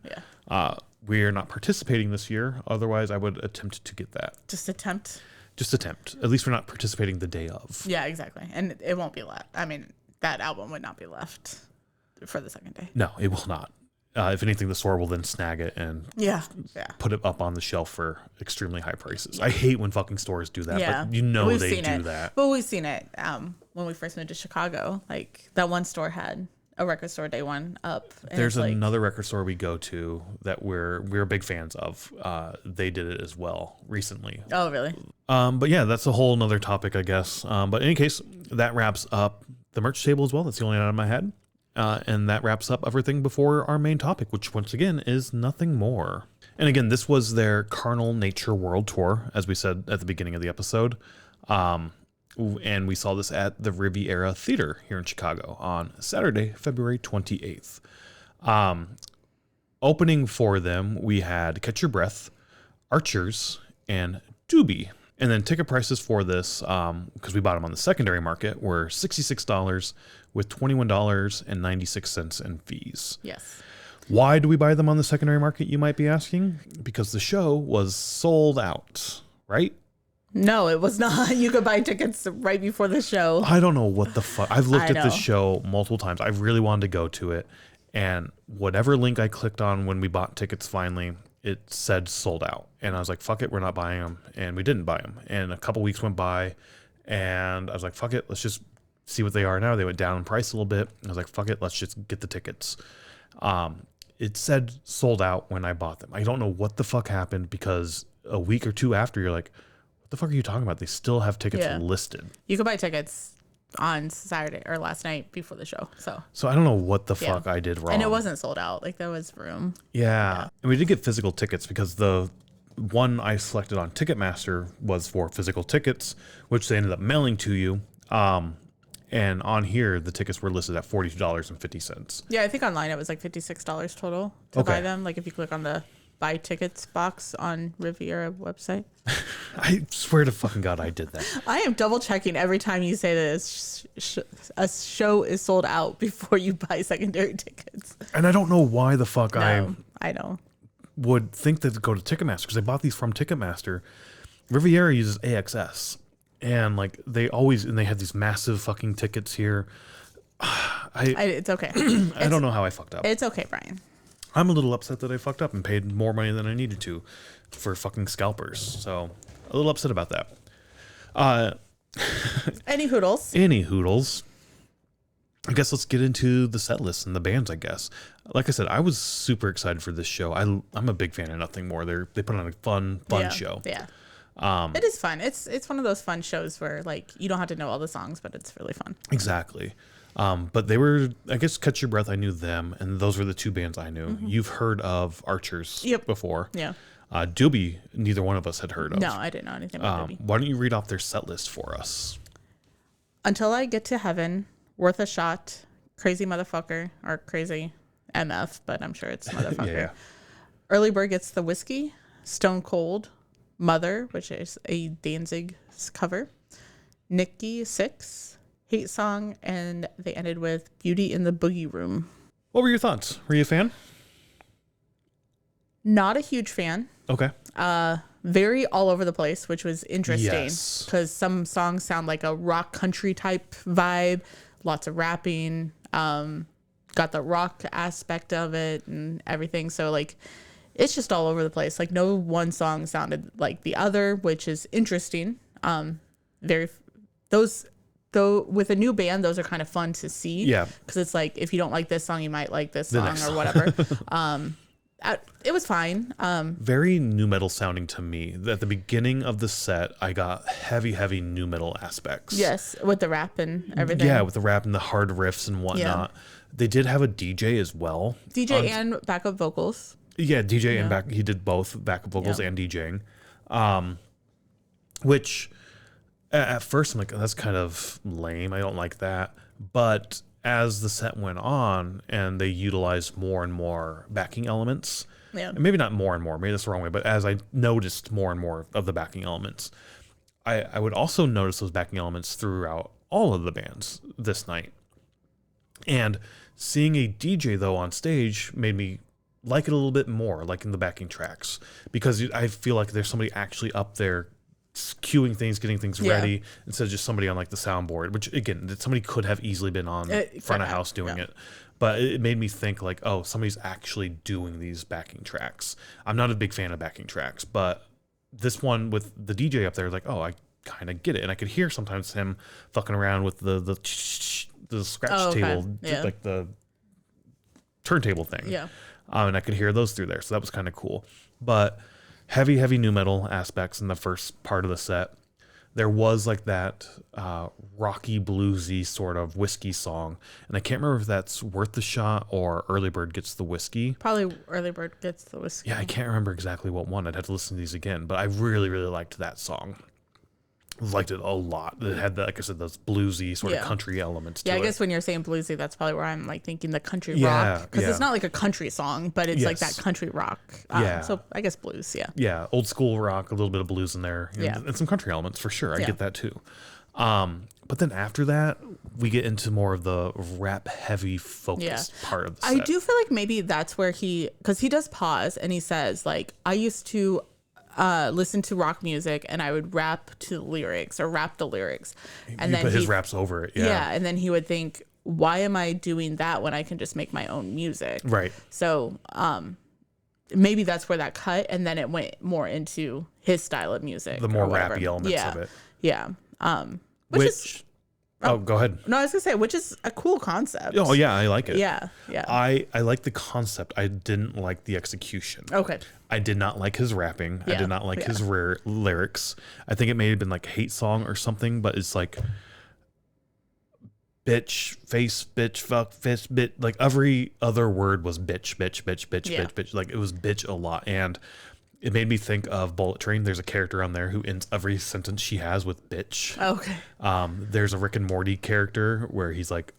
Yeah. We're not participating this year. Otherwise, I would attempt to get that. Just attempt. At least we're not participating the day of. Yeah, exactly. And it won't be left. I mean, that album would not be left for the second day. No, it will not. If anything, the store will then snag it and put it up on the shelf for extremely high prices. I hate when fucking stores do that, but you know they do that. But we've seen it when we first moved to Chicago. Like that one store had a Record Store Day one up. There's another record store we go to that we're big fans of. They did it as well recently. Oh, really? But yeah, that's a whole nother topic, I guess. But in any case, that wraps up the merch table as well. That's the only item I had. And that wraps up everything before our main topic, which once again is nothing more. And again, this was their Carnal Nature World Tour, as we said at the beginning of the episode. And we saw this at the Riviera Theater here in Chicago on Saturday, February 28th. Opening for them, we had Catch Your Breath, Archers, and Dobbie. And then ticket prices for this, because we bought them on the secondary market, were $66 with $21.96 in fees. Yes. Why do we buy them on the secondary market, you might be asking? Because the show was sold out, right? No, it was not. You could buy tickets right before the show. I don't know what the fuck. I've looked at this show multiple times. I really wanted to go to it. And whatever link I clicked on when we bought tickets finally, it said sold out. And I was like, fuck it, we're not buying them. And we didn't buy them. And a couple weeks went by and I was like, fuck it, let's just see what they are now. They went down in price a little bit. I was like, fuck it, let's just get the tickets. It said sold out when I bought them. I don't know what the fuck happened because a week or two after, you're like, what the fuck are you talking about? They still have tickets listed. You could buy tickets on Saturday or last night before the show. So I don't know what the fuck I did wrong. And it wasn't sold out. Like there was room. Yeah. And we did get physical tickets because the one I selected on Ticketmaster was for physical tickets, which they ended up mailing to you. And on here, the tickets were listed at $42.50. Yeah, I think online it was like $56 total to buy them. Like if you click on the buy tickets box on Riviera website. I swear to fucking God, I did that. I am double checking every time you say that a show is sold out before you buy secondary tickets. And I don't know why the fuck I would think that to go to Ticketmaster because I bought these from Ticketmaster. Riviera uses AXS. And like they had these massive fucking tickets here. It's okay. I don't know how I fucked up. It's okay, Brian. I'm a little upset that I fucked up and paid more money than I needed to for fucking scalpers. So a little upset about that. Any hoodles. I guess let's get into the set list and the bands, I guess. Like I said, I was super excited for this show. I'm a big fan of Nothing More. They put on a fun show. Yeah. It is fun. It's one of those fun shows where like you don't have to know all the songs, but it's really fun. Exactly. But they were, I guess, Catch Your Breath, I knew them, and those were the two bands I knew. Mm-hmm. You've heard of Archers before. Yeah. Dobbie, neither one of us had heard of. No, I didn't know anything about Dobbie. Why don't you read off their set list for us? Until I Get to Heaven, Worth a Shot, Crazy Motherfucker, or Crazy MF, but I'm sure it's Motherfucker. Yeah. Early Bird Gets the Whiskey, Stone Cold, Mother, which is a Danzig cover, Nikki 6, Hate Song, and they ended with Beauty in the Boogie Room. What were your thoughts? Were you a fan? Not a huge fan. Okay. Very all over the place, which was interesting Yes. because some songs sound like a rock country type vibe, lots of rapping, got the rock aspect of it and everything. So like, it's just all over the place. Like no one song sounded like the other, which is interesting. Though with a new band, those are kind of fun to see. Yeah. Because it's like, if you don't like this song, you might like this song or whatever. it was fine. Very nu metal sounding to me. At the beginning of the set, I got heavy nu metal aspects. Yes, with the rap and everything. Yeah, with the rap and the hard riffs and whatnot. They did have a DJ as well. DJ and backup vocals. Yeah, DJ and he did both backup vocals and DJing. Which at first I'm like, oh, that's kind of lame. I don't like that. But as the set went on and they utilized more and more backing elements, and maybe not more and more, maybe that's the wrong way, but as I noticed more and more of the backing elements, I would also notice those backing elements throughout all of the bands this night. And seeing a DJ though on stage made me like it a little bit more, like in the backing tracks, because I feel like there's somebody actually up there cueing things, getting things ready, instead of just somebody on like the soundboard, which again, somebody could have easily been on front of house doing it. But it made me think like, oh, somebody's actually doing these backing tracks. I'm not a big fan of backing tracks, but this one with the DJ up there, like, oh, I kind of get it. And I could hear sometimes him fucking around with the scratch table, like the turntable thing. Yeah. And I could hear those through there. So that was kind of cool. But heavy nu metal aspects in the first part of the set. There was like that rocky, bluesy sort of whiskey song. And I can't remember if that's Worth the Shot or Early Bird Gets the Whiskey. Probably Early Bird Gets the Whiskey. Yeah, I can't remember exactly what one. I'd have to listen to these again. But I really liked that song. Liked it a lot. It had, like I said, those bluesy sort of country elements to it. I guess when you're saying bluesy, that's probably where I'm like thinking the country rock. Because it's not like a country song, but it's like that country rock. So I guess blues, Yeah, old school rock, a little bit of blues in there. And some country elements for sure. I get that too. But then after that, we get into more of the rap heavy focused part of the set. I do feel like maybe that's where because he does pause and he says like, I used to listen to rock music and I would rap to the lyrics or rap the lyrics. And then put his raps over it. Yeah. And then he would think, why am I doing that when I can just make my own music? Right. So maybe that's where that cut, and then it went more into his style of music. The more rappy elements of it. Yeah. Go ahead. No, I was gonna say, which is a cool concept. Oh yeah, I like it. Yeah. I like the concept. I didn't like the execution. Okay. I did not like his rapping. I did not like his lyrics. I think it may have been like a hate song or something, but it's like bitch, face, bitch, fuck, fist, bitch. Like every other word was bitch. Like it was bitch a lot. And it made me think of Bullet Train. There's a character on there who ends every sentence she has with bitch. Okay. There's a Rick and Morty character where he's like,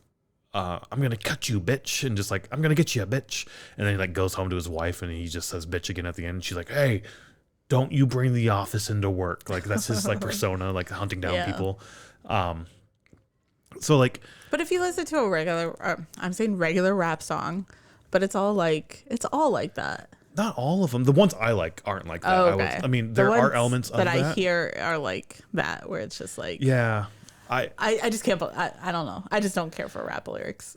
I'm going to cut you, bitch. And just like, I'm going to get you, bitch. And then he like goes home to his wife and he just says bitch again at the end. And she's like, hey, don't you bring the office into work. Like that's his like persona, like hunting down people. So like, but if you listen to a regular rap song, but it's all like that. Not all of them. The ones I like aren't like that. Oh, okay. I mean, there are elements of that. I hear are like that, where it's just like... Yeah. I just can't... I don't know. I just don't care for rap lyrics.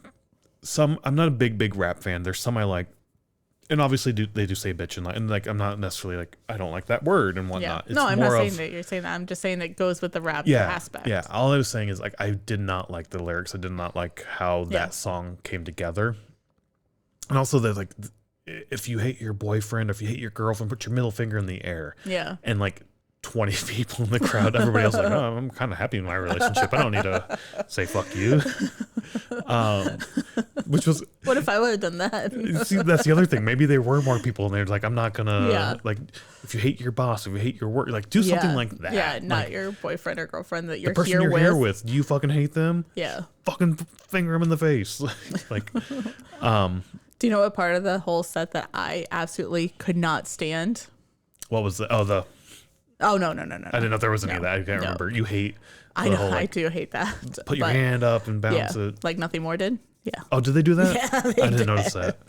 I'm not a big rap fan. There's some I like. And obviously they do say bitch and like I'm not necessarily like, I don't like that word and whatnot. Yeah. No, I'm not saying that you're saying that. I'm just saying that it goes with the rap aspect. Yeah. All I was saying is like, I did not like the lyrics. I did not like how that song came together. And also there's like... if you hate your boyfriend or if you hate your girlfriend, put your middle finger in the air. Yeah. And like 20 people in the crowd, everybody else like, oh, I'm kind of happy in my relationship. I don't need to say fuck you. Which was... What if I would have done that? See, that's the other thing. Maybe there were more people and they're like, I'm not going to... Like, if you hate your boss, if you hate your work, like do something like that. Yeah, not like, your boyfriend or girlfriend that you're the person here with. Do you fucking hate them? Yeah. Fucking finger them in the face. Like... Do you know what part of the whole set that I absolutely could not stand? What was the... Oh, no. I didn't know if there was any of that. I can't remember. You hate... I know, I do hate that. Put your hand up and bounce it. Like Nothing More did? Yeah. Oh, did they do that? Yeah, I didn't notice that.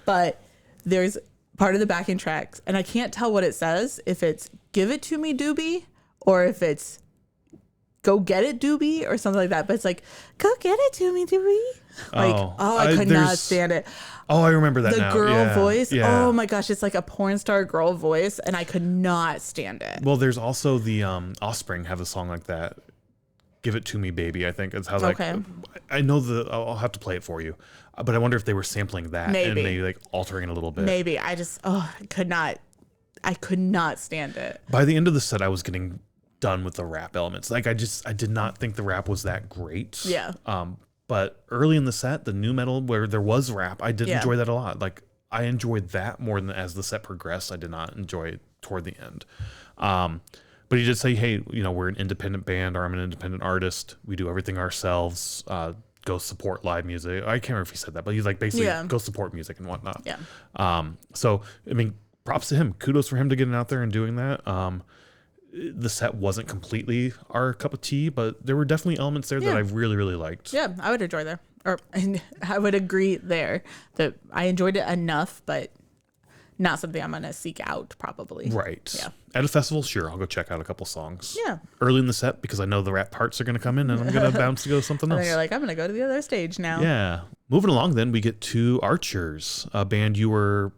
But there's part of the backing tracks, and I can't tell what it says, if it's give it to me, Doobie, or if it's go get it, Doobie, or something like that. But it's like, go get it to me, Doobie. Like, I could not stand it. Oh, I remember that now. The girl voice. Yeah. Oh my gosh, it's like a porn star girl voice, and I could not stand it. Well, there's also the Offspring have a song like that. Give It To Me Baby, I think is how like, Okay. I know I'll have to play it for you, but I wonder if they were sampling that and maybe like altering it a little bit. Maybe. I could not stand it. By the end of the set, I was getting done with the rap elements. Like I did not think the rap was that great. Yeah. But early in the set, the new metal where there was rap, I did enjoy that a lot. Like I enjoyed that more than as the set progressed. I did not enjoy it toward the end. But he did say, hey, we're an independent band, or I'm an independent artist. We do everything ourselves. Go support live music. I can't remember if he said that, but he's like basically go support music and whatnot. Yeah. So I mean, props to him. Kudos for him to getting out there and doing that. The set wasn't completely our cup of tea, but there were definitely elements there that I really, really liked. Yeah, I would enjoy there. Or I would agree there that I enjoyed it enough, but not something I'm going to seek out probably. Right. Yeah. At a festival, sure, I'll go check out a couple songs. Yeah. Early in the set, because I know the rap parts are going to come in and I'm going to bounce to go something else. And then you're like, I'm going to go to the other stage now. Yeah. Moving along then, we get to Archers, a band you were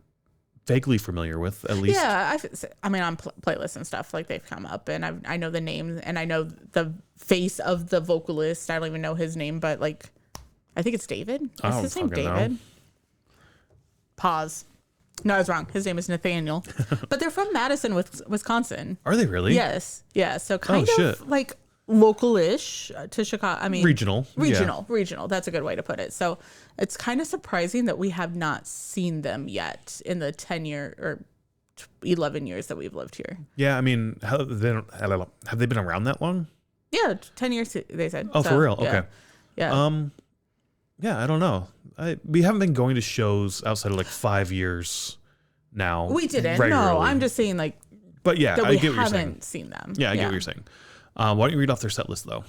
vaguely familiar with, at least. Yeah, I mean, on playlists and stuff, like they've come up, and I know the names, and I know the face of the vocalist. I don't even know his name, but like, I think it's David. Is his name David? Know. Pause. No, I was wrong. His name is Nathaniel. But they're from Madison, Wisconsin. Are they really? Yes. Yeah. So kind of shit. like local-ish to Chicago. I mean, regional. That's a good way to put it. So it's kind of surprising that we have not seen them yet in the 10 year or 11 years that we've lived here. Yeah, I mean, have they been around that long? Yeah, 10 years they said. Oh, so, for real? Yeah. Okay. Yeah. Yeah, I don't know. We haven't been going to shows outside of like 5 years now. We didn't. regularly. No, I'm just saying like. But yeah, that I we get what you're saying. haven't seen them. Yeah, I get what you're saying. Why don't you read off their set list though?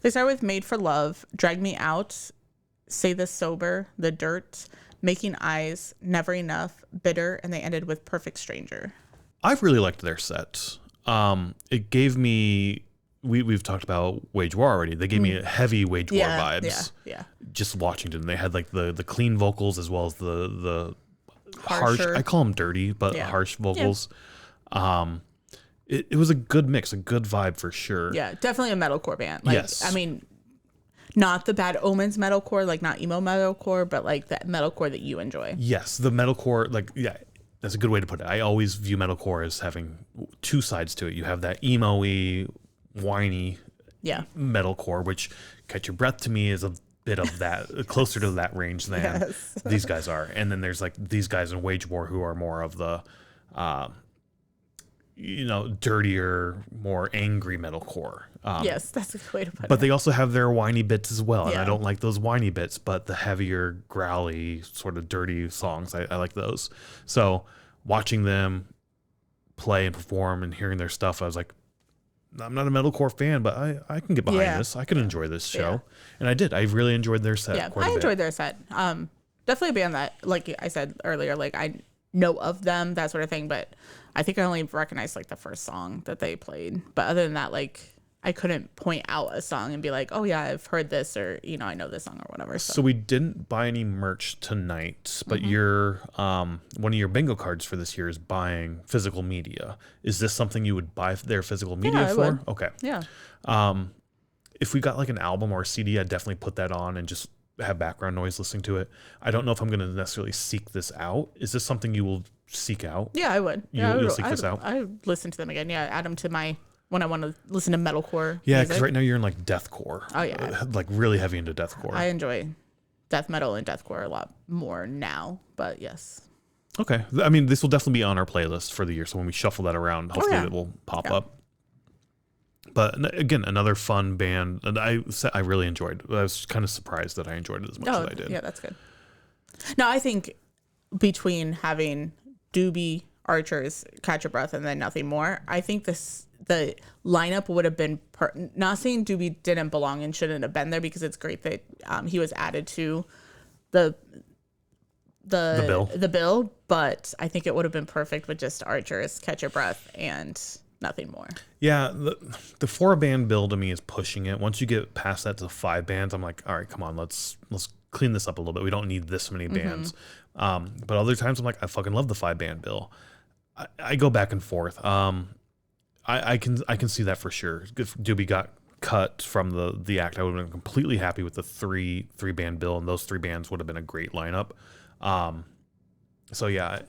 They start with Made for Love, Drag Me Out, Say the Sober, The Dirt, Making Eyes, Never Enough, Bitter, and they ended with Perfect Stranger. I've really liked their set. It gave me. We've talked about Wage War already. They gave me heavy Wage War vibes. Yeah. Just watching them. They had like the clean vocals as well as the harsh. Harsher. I call them dirty, but harsh vocals. Yeah. It was a good mix, a good vibe for sure. Yeah, definitely a metalcore band. Like, yes. I mean, not the Bad Omens metalcore, like not emo metalcore, but like that metalcore that you enjoy. Yes, the metalcore, like, yeah, that's a good way to put it. I always view metalcore as having two sides to it. You have that emo-y, whiny metalcore, which Catch Your Breath to me is a bit of that, closer to that range than these guys are. And then there's like these guys in Wage War who are more of the, dirtier, more angry metalcore. Yes, that's a good way to put it. But they also have their whiny bits as well. And I don't like those whiny bits, but the heavier, growly, sort of dirty songs, I like those. So watching them play and perform and hearing their stuff, I was like, I'm not a metalcore fan, but I can get behind this. I can enjoy this show. Yeah. And I did. I really enjoyed their set. Yeah, quite a bit. enjoyed their set. Definitely a band that, like I said earlier, like I know of them, that sort of thing, but I think I only recognized like the first song that they played. But other than that, like I couldn't point out a song and be like, oh yeah, I've heard this, or I know this song or whatever. So we didn't buy any merch tonight, but your one of your bingo cards for this year is buying physical media. Is this something you would buy their physical media for? Would. Okay. Yeah. If we got like an album or a CD, I'd definitely put that on and just have background noise listening to it. I don't know if I'm going to necessarily seek this out. Is this something you will seek out? Yeah, I would. You'll seek this out? I would listen to them again. Yeah, add them to my, when I want to listen to metalcore. Yeah, because right now you're in like deathcore. Oh, yeah. Like really heavy into deathcore. I enjoy death metal and deathcore a lot more now, but yes. Okay. I mean, this will definitely be on our playlist for the year. So when we shuffle that around, hopefully it will pop up. But again, another fun band, and I really enjoyed. I was kind of surprised that I enjoyed it as much as I did. Yeah, that's good. No, I think between having Dobbie, Archers, Catch Your Breath, and then Nothing More, I think the lineup would have been not saying Dobbie didn't belong and shouldn't have been there, because it's great that he was added to the bill, but I think it would have been perfect with just Archers, Catch Your Breath, and Nothing More. Yeah, the 4-band bill to me is pushing it. Once you get past that to 5 bands, I'm like, all right, come on, let's clean this up a little bit. We don't need this many bands. But other times I'm like, I fucking love the 5-band bill. I go back and forth. I can see that for sure. If Dobbie got cut from the act, I would have been completely happy with the three band bill, and those three bands would have been a great lineup. So yeah,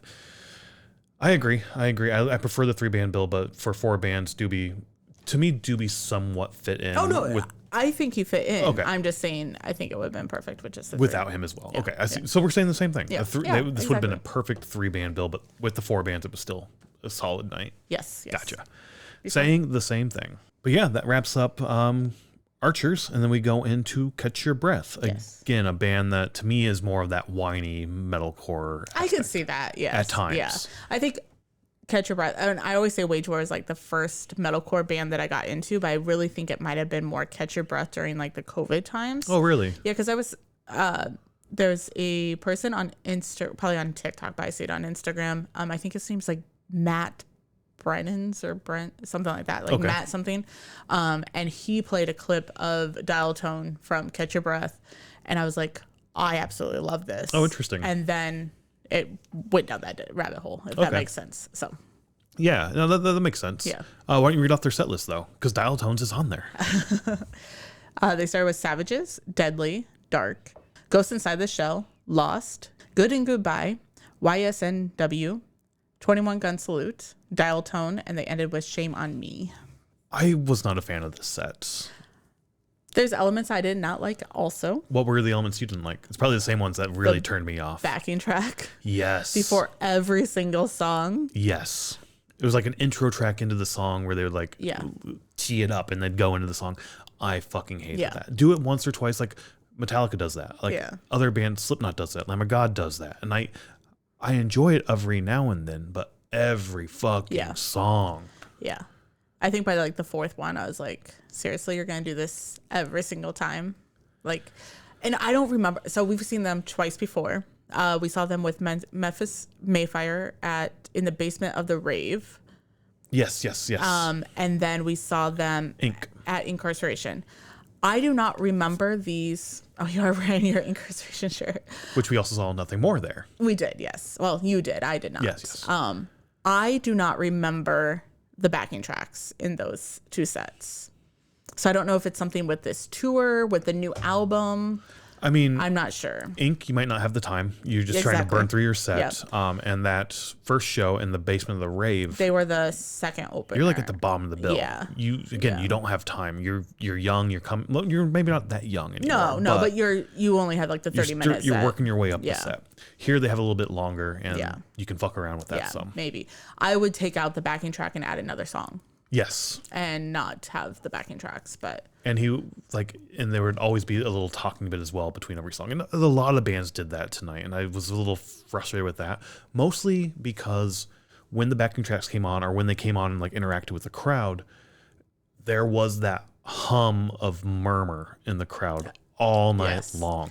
I agree. I prefer the 3-band bill, but for 4 bands, Doobie somewhat fit in. Oh no, I think he fit in. Okay. I'm just saying I think it would have been perfect with just the without 3. him as well. Yeah. Okay, I see. So we're saying the same thing. Yeah. This Exactly. would have been a perfect 3-band bill, but with the 4 bands, it was still a solid night. Yes. Gotcha. Saying the same thing. But yeah, that wraps up Archers, and then we go into Catch Your Breath. Yes. Again, a band that to me is more of that whiny metalcore aspect. I can see that. Yes. At times. Yeah. I think Catch Your Breath, and I always say Wage War is like the first metalcore band that I got into, but I really think it might have been more Catch Your Breath during like the COVID times. Oh, really? Yeah, because I was there's a person on probably on TikTok, but I see it on Instagram. I think his name's like Matt Brennan's or Brent, something like that, like Okay. Matt something. And he played a clip of Dial Tone from Catch Your Breath, and I was like, I absolutely love this. Oh, interesting. And then it went down that rabbit hole, if that makes sense. So Yeah, no, that makes sense. Yeah. Why don't you read off their set list, though? Because Dial Tones is on there. they started with Savages, Deadly, Dark, Ghost Inside the Shell, Lost, Good and Goodbye, YSNW, 21 Gun Salute, Dial Tone, and they ended with Shame on Me. I was not a fan of this set. There's elements I did not like also. What were the elements you didn't like? It's probably the same ones that really turned me off. Backing track Yes. before every single song. Yes. It was like an intro track into the song where they would like Yeah. tee it up and then go into the song. I fucking hated Yeah. that. Do it once or twice. Like Metallica does that. Like Yeah. other bands, Slipknot does that. Lamb of God does that. And I enjoy it every now and then, but every fucking song. Yeah. I think by like the 4th one, I was like, seriously, you're going to do this every single time? Like, and I don't remember. So we've seen them twice before. We saw them with Memphis Mayfire in the basement of the rave. Yes. And then we saw them at Incarceration. I do not remember these. Oh, you are wearing your Incarceration shirt. Which we also saw Nothing More there. We did, yes. Well, you did. I did not. Yes. I do not remember the backing tracks in those 2 sets. So I don't know if it's something with this tour, with the new album. I mean, I'm not sure. Ink, you might not have the time. You're just trying to burn through your set. Yep. And that first show in the basement of the rave, They were the second opener. you're like at the bottom of the bill. Yeah. You don't have time. You're young. You're maybe not that young anymore. No, but you only had like the 30 minutes. You're working your way up the Yeah. set. Here they have a little bit longer, and Yeah. you can fuck around with that Yeah, some. maybe. I would take out the backing track and add another song Yes. and not have the backing tracks, but And and there would always be a little talking bit as well between every song. And a lot of bands did that tonight, and I was a little frustrated with that. Mostly because when the backing tracks came on, or when they came on and like interacted with the crowd, there was that hum of murmur in the crowd all night long.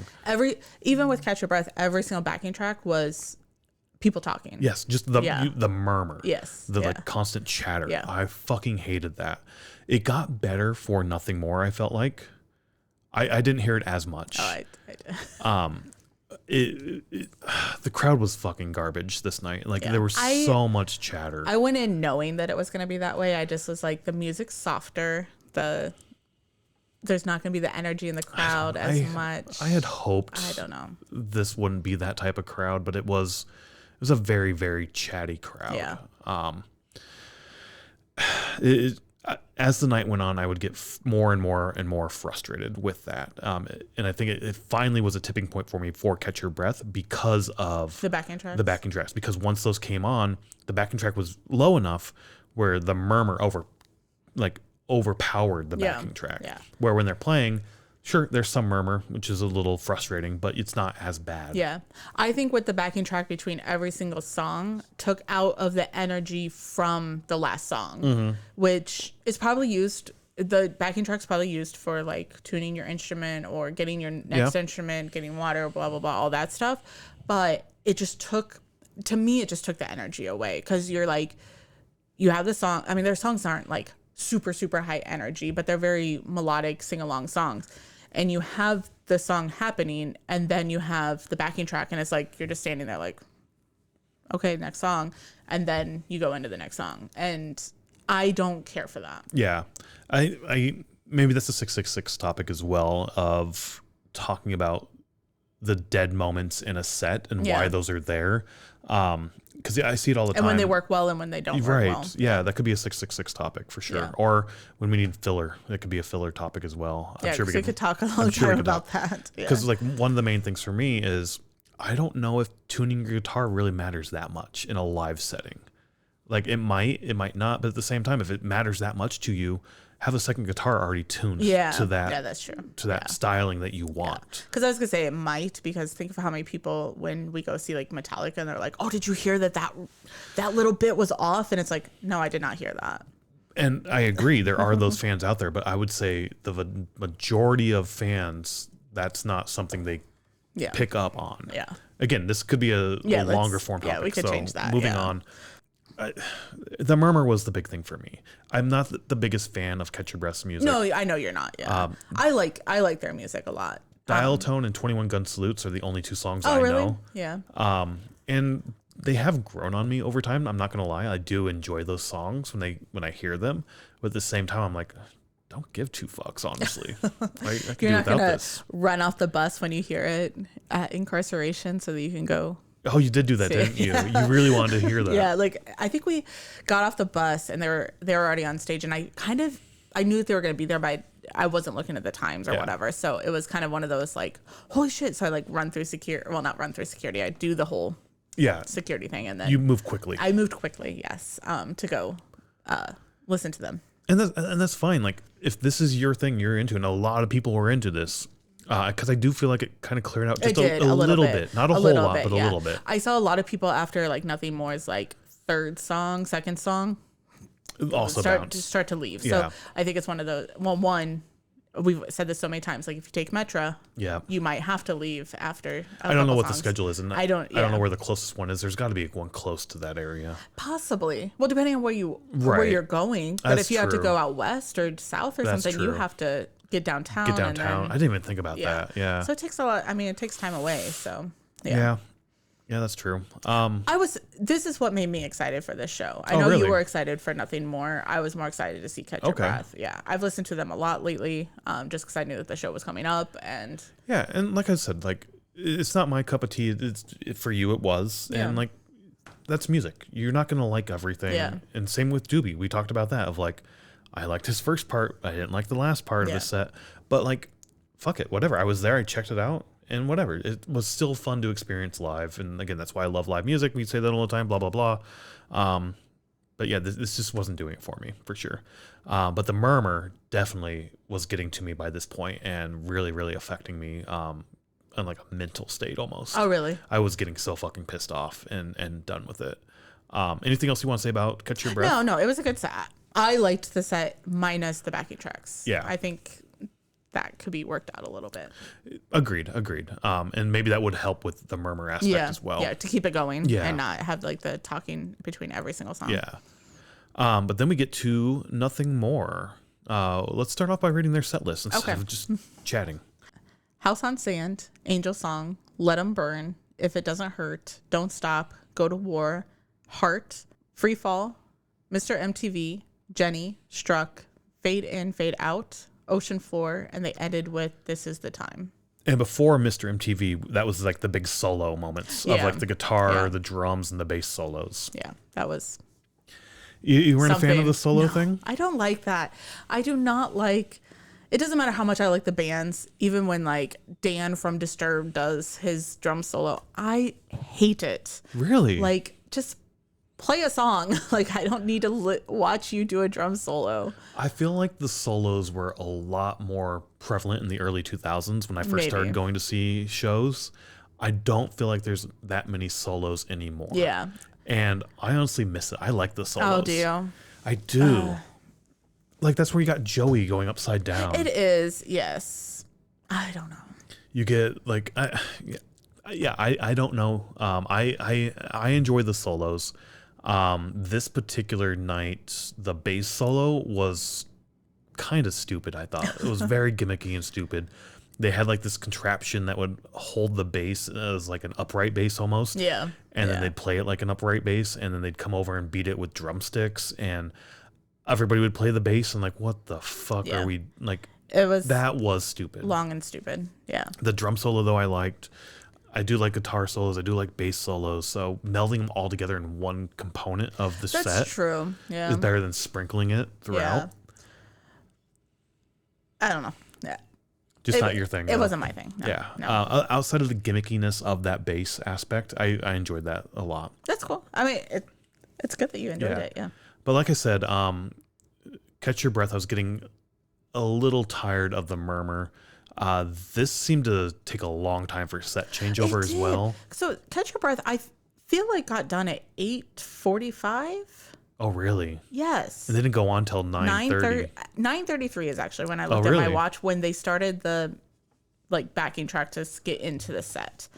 Even with Catch Your Breath, every single backing track was people talking. Yes, just the murmur. Yes. The like constant chatter. Yeah. I fucking hated that. It got better for Nothing More, I felt like. I didn't hear it as much. Oh, I did. The crowd was fucking garbage this night. Like there was so much chatter. I went in knowing that it was going to be that way. I just was like, the music's softer. There's not going to be the energy in the crowd as much. I had hoped I don't know. this wouldn't be that type of crowd, but it was a very, very chatty crowd. Yeah. As the night went on, I would get more and more and more frustrated with that. And I think it finally was a tipping point for me for Catch Your Breath because of The backing tracks? The backing tracks. Because once those came on, the backing track was low enough where the murmur overpowered the backing track. Yeah. Where when they're playing, sure, there's some murmur, which is a little frustrating, but it's not as bad. Yeah. I think with the backing track between every single song took out of the energy from the last song, which is probably used. The backing track's probably used for like tuning your instrument or getting your next instrument, getting water, blah, blah, blah, all that stuff. But it just took the energy away because you're like, you have the song. I mean, their songs aren't like super, super high energy, but they're very melodic sing-along songs. And you have the song happening, and then you have the backing track, and it's like you're just standing there like, okay, next song. And then you go into the next song. And I don't care for that. Yeah. I maybe that's a 666 topic as well, of talking about the dead moments in a set and why those are there. Because I see it all the time. And when they work well and when they don't work well. Yeah, that could be a 666 topic for sure. Yeah. Or when we need filler, that could be a filler topic as well. I'm sure we could talk a long time about that. Because like one of the main things for me is I don't know if tuning your guitar really matters that much in a live setting. Like it might not, but at the same time, if it matters that much to you, have a second guitar already tuned to that. Yeah, that's true. To that styling that you want. Because I was gonna say it might, because think of how many people when we go see like Metallica and they're like, "Oh, did you hear that little bit was off?" And it's like, "No, I did not hear that." And I agree, there are those fans out there, but I would say the majority of fans, that's not something they pick up on. Yeah. Again, this could be a longer form topic. Yeah, we could change that. Moving on. The murmur was the big thing for me. I'm not the biggest fan of Catch Your Breath's music. No, I know you're not. Yeah, I like their music a lot. Dial Tone and 21 Gun Salutes are the only two songs I know. Yeah. And they have grown on me over time. I'm not gonna lie. I do enjoy those songs when I hear them. But at the same time, I'm like, don't give two fucks, honestly. I could You're do not without gonna this. run off the bus when you hear it at incarceration so that you can go. Oh, you did do that, didn't you? You really wanted to hear that. Yeah, like I think we got off the bus and they were already on stage, and I knew that they were going to be there, but I wasn't looking at the times or whatever. So it was kind of one of those like, holy shit. So I like run through security. Well, not run through security. I do the whole security thing, and then you move quickly. I moved quickly, yes, to go listen to them. And that's fine. Like if this is your thing, you're into, and a lot of people were into this. Because I do feel like it kind of cleared out just a little bit. Not a whole lot, but a little bit. I saw a lot of people after like Nothing More's like second song also start to leave. So I think it's one of those. Well, one, we've said this so many times. Like if you take Metra, you might have to leave after. I don't know what the schedule is, and I don't know where the closest one is. There's got to be one close to that area. Possibly. Well, depending on where you're going. But if you have to go out west or south or something, you have to get downtown. I didn't even think about that. Yeah. So it takes a lot. I mean, it takes time away. So yeah, that's true. This is what made me excited for this show. I know you were excited for Nothing More. I was more excited to see Catch Your Breath. Yeah, I've listened to them a lot lately, just because I knew that the show was coming up. And and like I said, like it's not my cup of tea. For you, it was, and like that's music. You're not gonna like everything. Yeah. And same with Dobbie. We talked about that. Of like, I liked his first part. I didn't like the last part of the set. But like, fuck it, whatever. I was there. I checked it out. And whatever, it was still fun to experience live. And again, that's why I love live music. We say that all the time, blah, blah, blah. But yeah, this just wasn't doing it for me, for sure. But the murmur definitely was getting to me by this point and really, really affecting me in like a mental state almost. Oh, really? I was getting so fucking pissed off and done with it. Anything else you want to say about Catch Your Breath? No, it was a good set. I liked the set minus the backing tracks. Yeah. I think that could be worked out a little bit. Agreed. And maybe that would help with the murmur aspect as well. Yeah, to keep it going and not have like the talking between every single song. Yeah. But then we get to Nothing More. Let's start off by reading their set list instead of just chatting. House on Sand, Angel Song, Let 'Em Burn, If It Doesn't Hurt, Don't Stop, Go to War, Heart, Free Fall, Mr. MTV, Jenny, Struck, Fade In, Fade Out, Ocean Floor, and they ended with This Is the Time. And before Mr. MTV, that was like the big solo moments of like the guitar, the drums, and the bass solos. Yeah, that was... You weren't a fan of the solo thing? I don't like that. I do not like... It doesn't matter how much I like the bands, even when like Dan from Disturbed does his drum solo, I hate it. Really? Like, just play a song. Like, I don't need to watch you do a drum solo. I feel like the solos were a lot more prevalent in the early 2000s when I first started going to see shows. I don't feel like there's that many solos anymore. Yeah. And I honestly miss it. I like the solos. Oh, do you? I do. Like, that's where you got Joey going upside down. It is, yes. I don't know. You get, like, I don't know. I enjoy the solos. This particular night, the bass solo was kind of stupid, I thought. It was very gimmicky and stupid. They had, like, this contraption that would hold the bass as, like, an upright bass almost. Yeah. And then they'd play it like an upright bass, and then they'd come over and beat it with drumsticks. And everybody would play the bass and like, what the fuck Yeah. are we like? It was That was stupid. long and stupid. Yeah. The drum solo though I liked. I do like guitar solos. I do like bass solos. So melding them all together in one component of the That's set true. Yeah. is better than sprinkling it throughout. I don't know. Yeah. Just not your thing. It though. wasn't my thing. No, Yeah. No. Outside of the gimmickiness of that bass aspect, I enjoyed that a lot. That's cool. I mean, it's good that you enjoyed it. Yeah. But like I said, Catch Your Breath, I was getting a little tired of the murmur. This seemed to take a long time for set changeover as well. So Catch Your Breath, I feel like got done at 8:45. Oh, really? Yes. And they didn't go on till 9:30. 9:33 is actually when I looked really? at my watch when they started the like backing track to get into the set.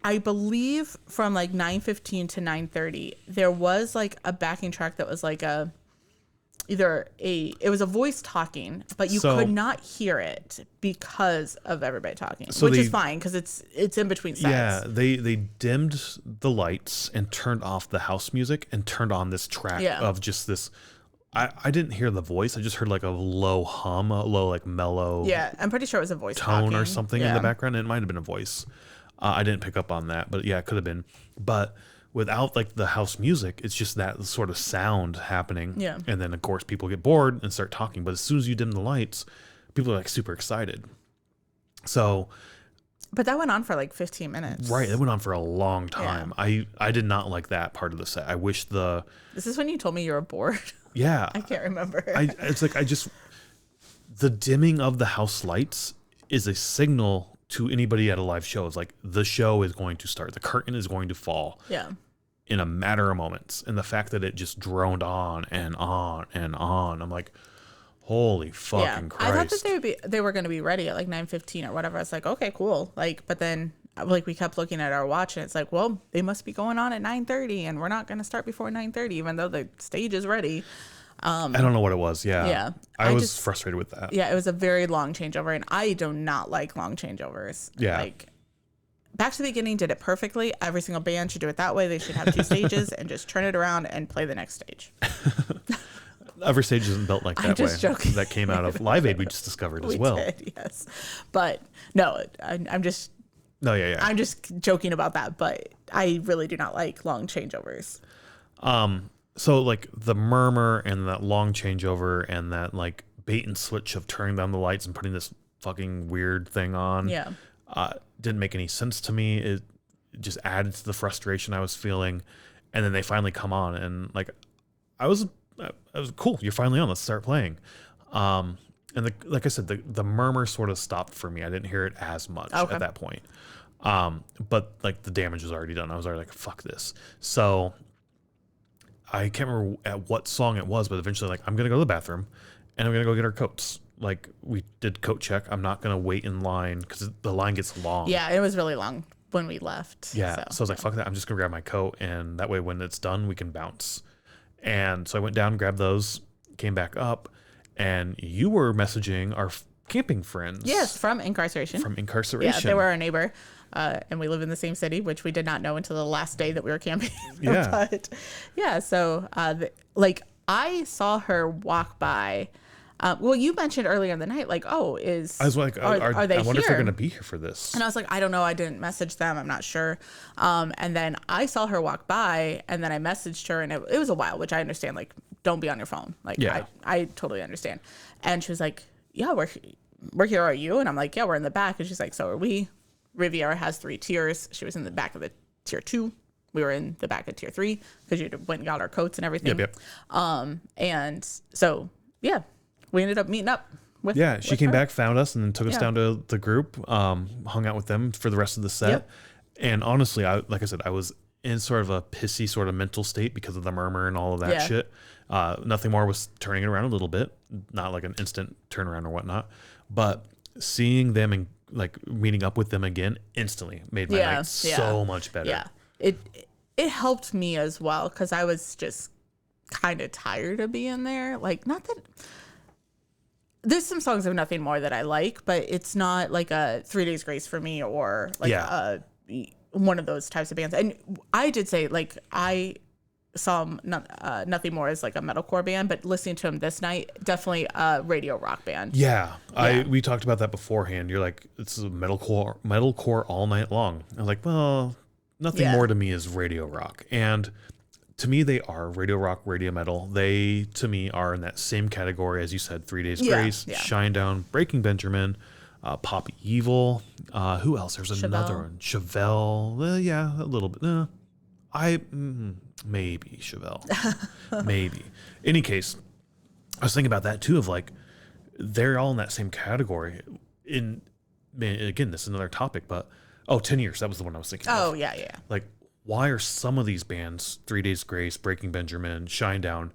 I believe from like 9:15 to 9:30 there was like a backing track that was like it was a voice talking, but you could not hear it because of everybody talking, which is fine because it's in between sets. Yeah, they dimmed the lights and turned off the house music and turned on this track of just this. I didn't hear the voice. I just heard like a low hum, a low like mellow. Yeah, I'm pretty sure it was a voice tone talking. or something in the background. It might have been a voice. I didn't pick up on that, but yeah, it could have been. But without like the house music, it's just that sort of sound happening. Yeah. And then of course people get bored and start talking. But as soon as you dim the lights, people are like super excited. So. But that went on for like 15 minutes. Right. It went on for a long time. Yeah. I did not like that part of the set. I wish the. This is when you told me you were bored. Yeah. I can't remember. It's like the dimming of the house lights is a signal to anybody at a live show. It's like the show is going to start. The curtain is going to fall. Yeah. In a matter of moments. And the fact that it just droned on and on and on. I'm like, holy fucking Christ. I thought that they were going to be ready at like 9:15 or whatever. I was like, okay, cool. Like, but then like we kept looking at our watch and it's like, well, they must be going on at 9:30 and we're not going to start before 9:30 even though the stage is ready. I don't know what it was. Yeah. Yeah. I was frustrated with that. Yeah, it was a very long changeover and I do not like long changeovers. Yeah. Like Back to the Beginning did it perfectly. Every single band should do it that way. They should have two stages and just turn it around and play the next stage. Every stage isn't built like that way. I'm just joking. That came out of Live Aid we just discovered as well. Did, yes. But no, I'm just No, yeah. I'm just joking about that, but I really do not like long changeovers. So like the murmur and that long changeover and that like bait and switch of turning down the lights and putting this fucking weird thing on. Yeah. Didn't make any sense to me. It just added to the frustration I was feeling. And then they finally come on and like I was cool. You're finally on. Let's start playing. And like I said, the murmur sort of stopped for me. I didn't hear it as much at that point. But like the damage was already done. I was already like, fuck this. So I can't remember at what song it was, but eventually like, I'm going to go to the bathroom and I'm going to go get our coats. Like we did coat check. I'm not going to wait in line because the line gets long. Yeah, it was really long when we left. Yeah. So I was like, fuck that. I'm just going to grab my coat. And that way when it's done, we can bounce. And so I went down, grabbed those, came back up, and you were messaging our camping friends. Yes, from Incarceration. Yeah, they were our neighbor. And we live in the same city, which we did not know until the last day that we were camping. Yeah. But yeah, so like I saw her walk by. Well, you mentioned earlier in the night, like, oh, I was like, are they I wonder here? if they're going to be here for this. And I was like, I don't know. I didn't message them. I'm not sure. And then I saw her walk by and then I messaged her and it was a while, which I understand. Like, don't be on your phone. Like, yeah. I totally understand. And she was like, yeah, we're here. Are you? And I'm like, yeah, we're in the back. And she's like, so are we. Riviera has 3 tiers. She was in the back of the tier 2. We were in the back of tier 3 because you went and got our coats and everything. Yep. And so, yeah, we ended up meeting up. She came back, found us, and then took us down to the group, hung out with them for the rest of the set. Yep. And honestly, like I said, I was in sort of a pissy sort of mental state because of the murmur and all of that shit. Nothing more was turning it around a little bit, not like an instant turnaround or whatnot. But seeing them and like meeting up with them again instantly made my night so much better. Yeah, it helped me as well because I was just kind of tired of being there. Like, not that there's some songs of Nothing More that I like, but it's not like a 3 Days Grace for me or like one of those types of bands. And I did say, like, I Nothing More as like a metalcore band, but listening to him this night, definitely a radio rock band. Yeah. We talked about that beforehand. You're like, it's a metalcore all night long. I was like, well, Nothing More to me is radio rock. And to me, they are radio rock, radio metal. They, to me, are in that same category, as you said, 3 Days Grace, Shinedown, Breaking Benjamin, Pop Evil. Who else? There's another one. Chevelle. Yeah, a little bit. Maybe Chevelle. Maybe. Any case, I was thinking about that too, of like, they're all in that same category. Again, this is another topic, but 10 Years. That was the one I was thinking of. Oh, yeah. Like, why are some of these bands, 3 Days Grace, Breaking Benjamin, Shinedown,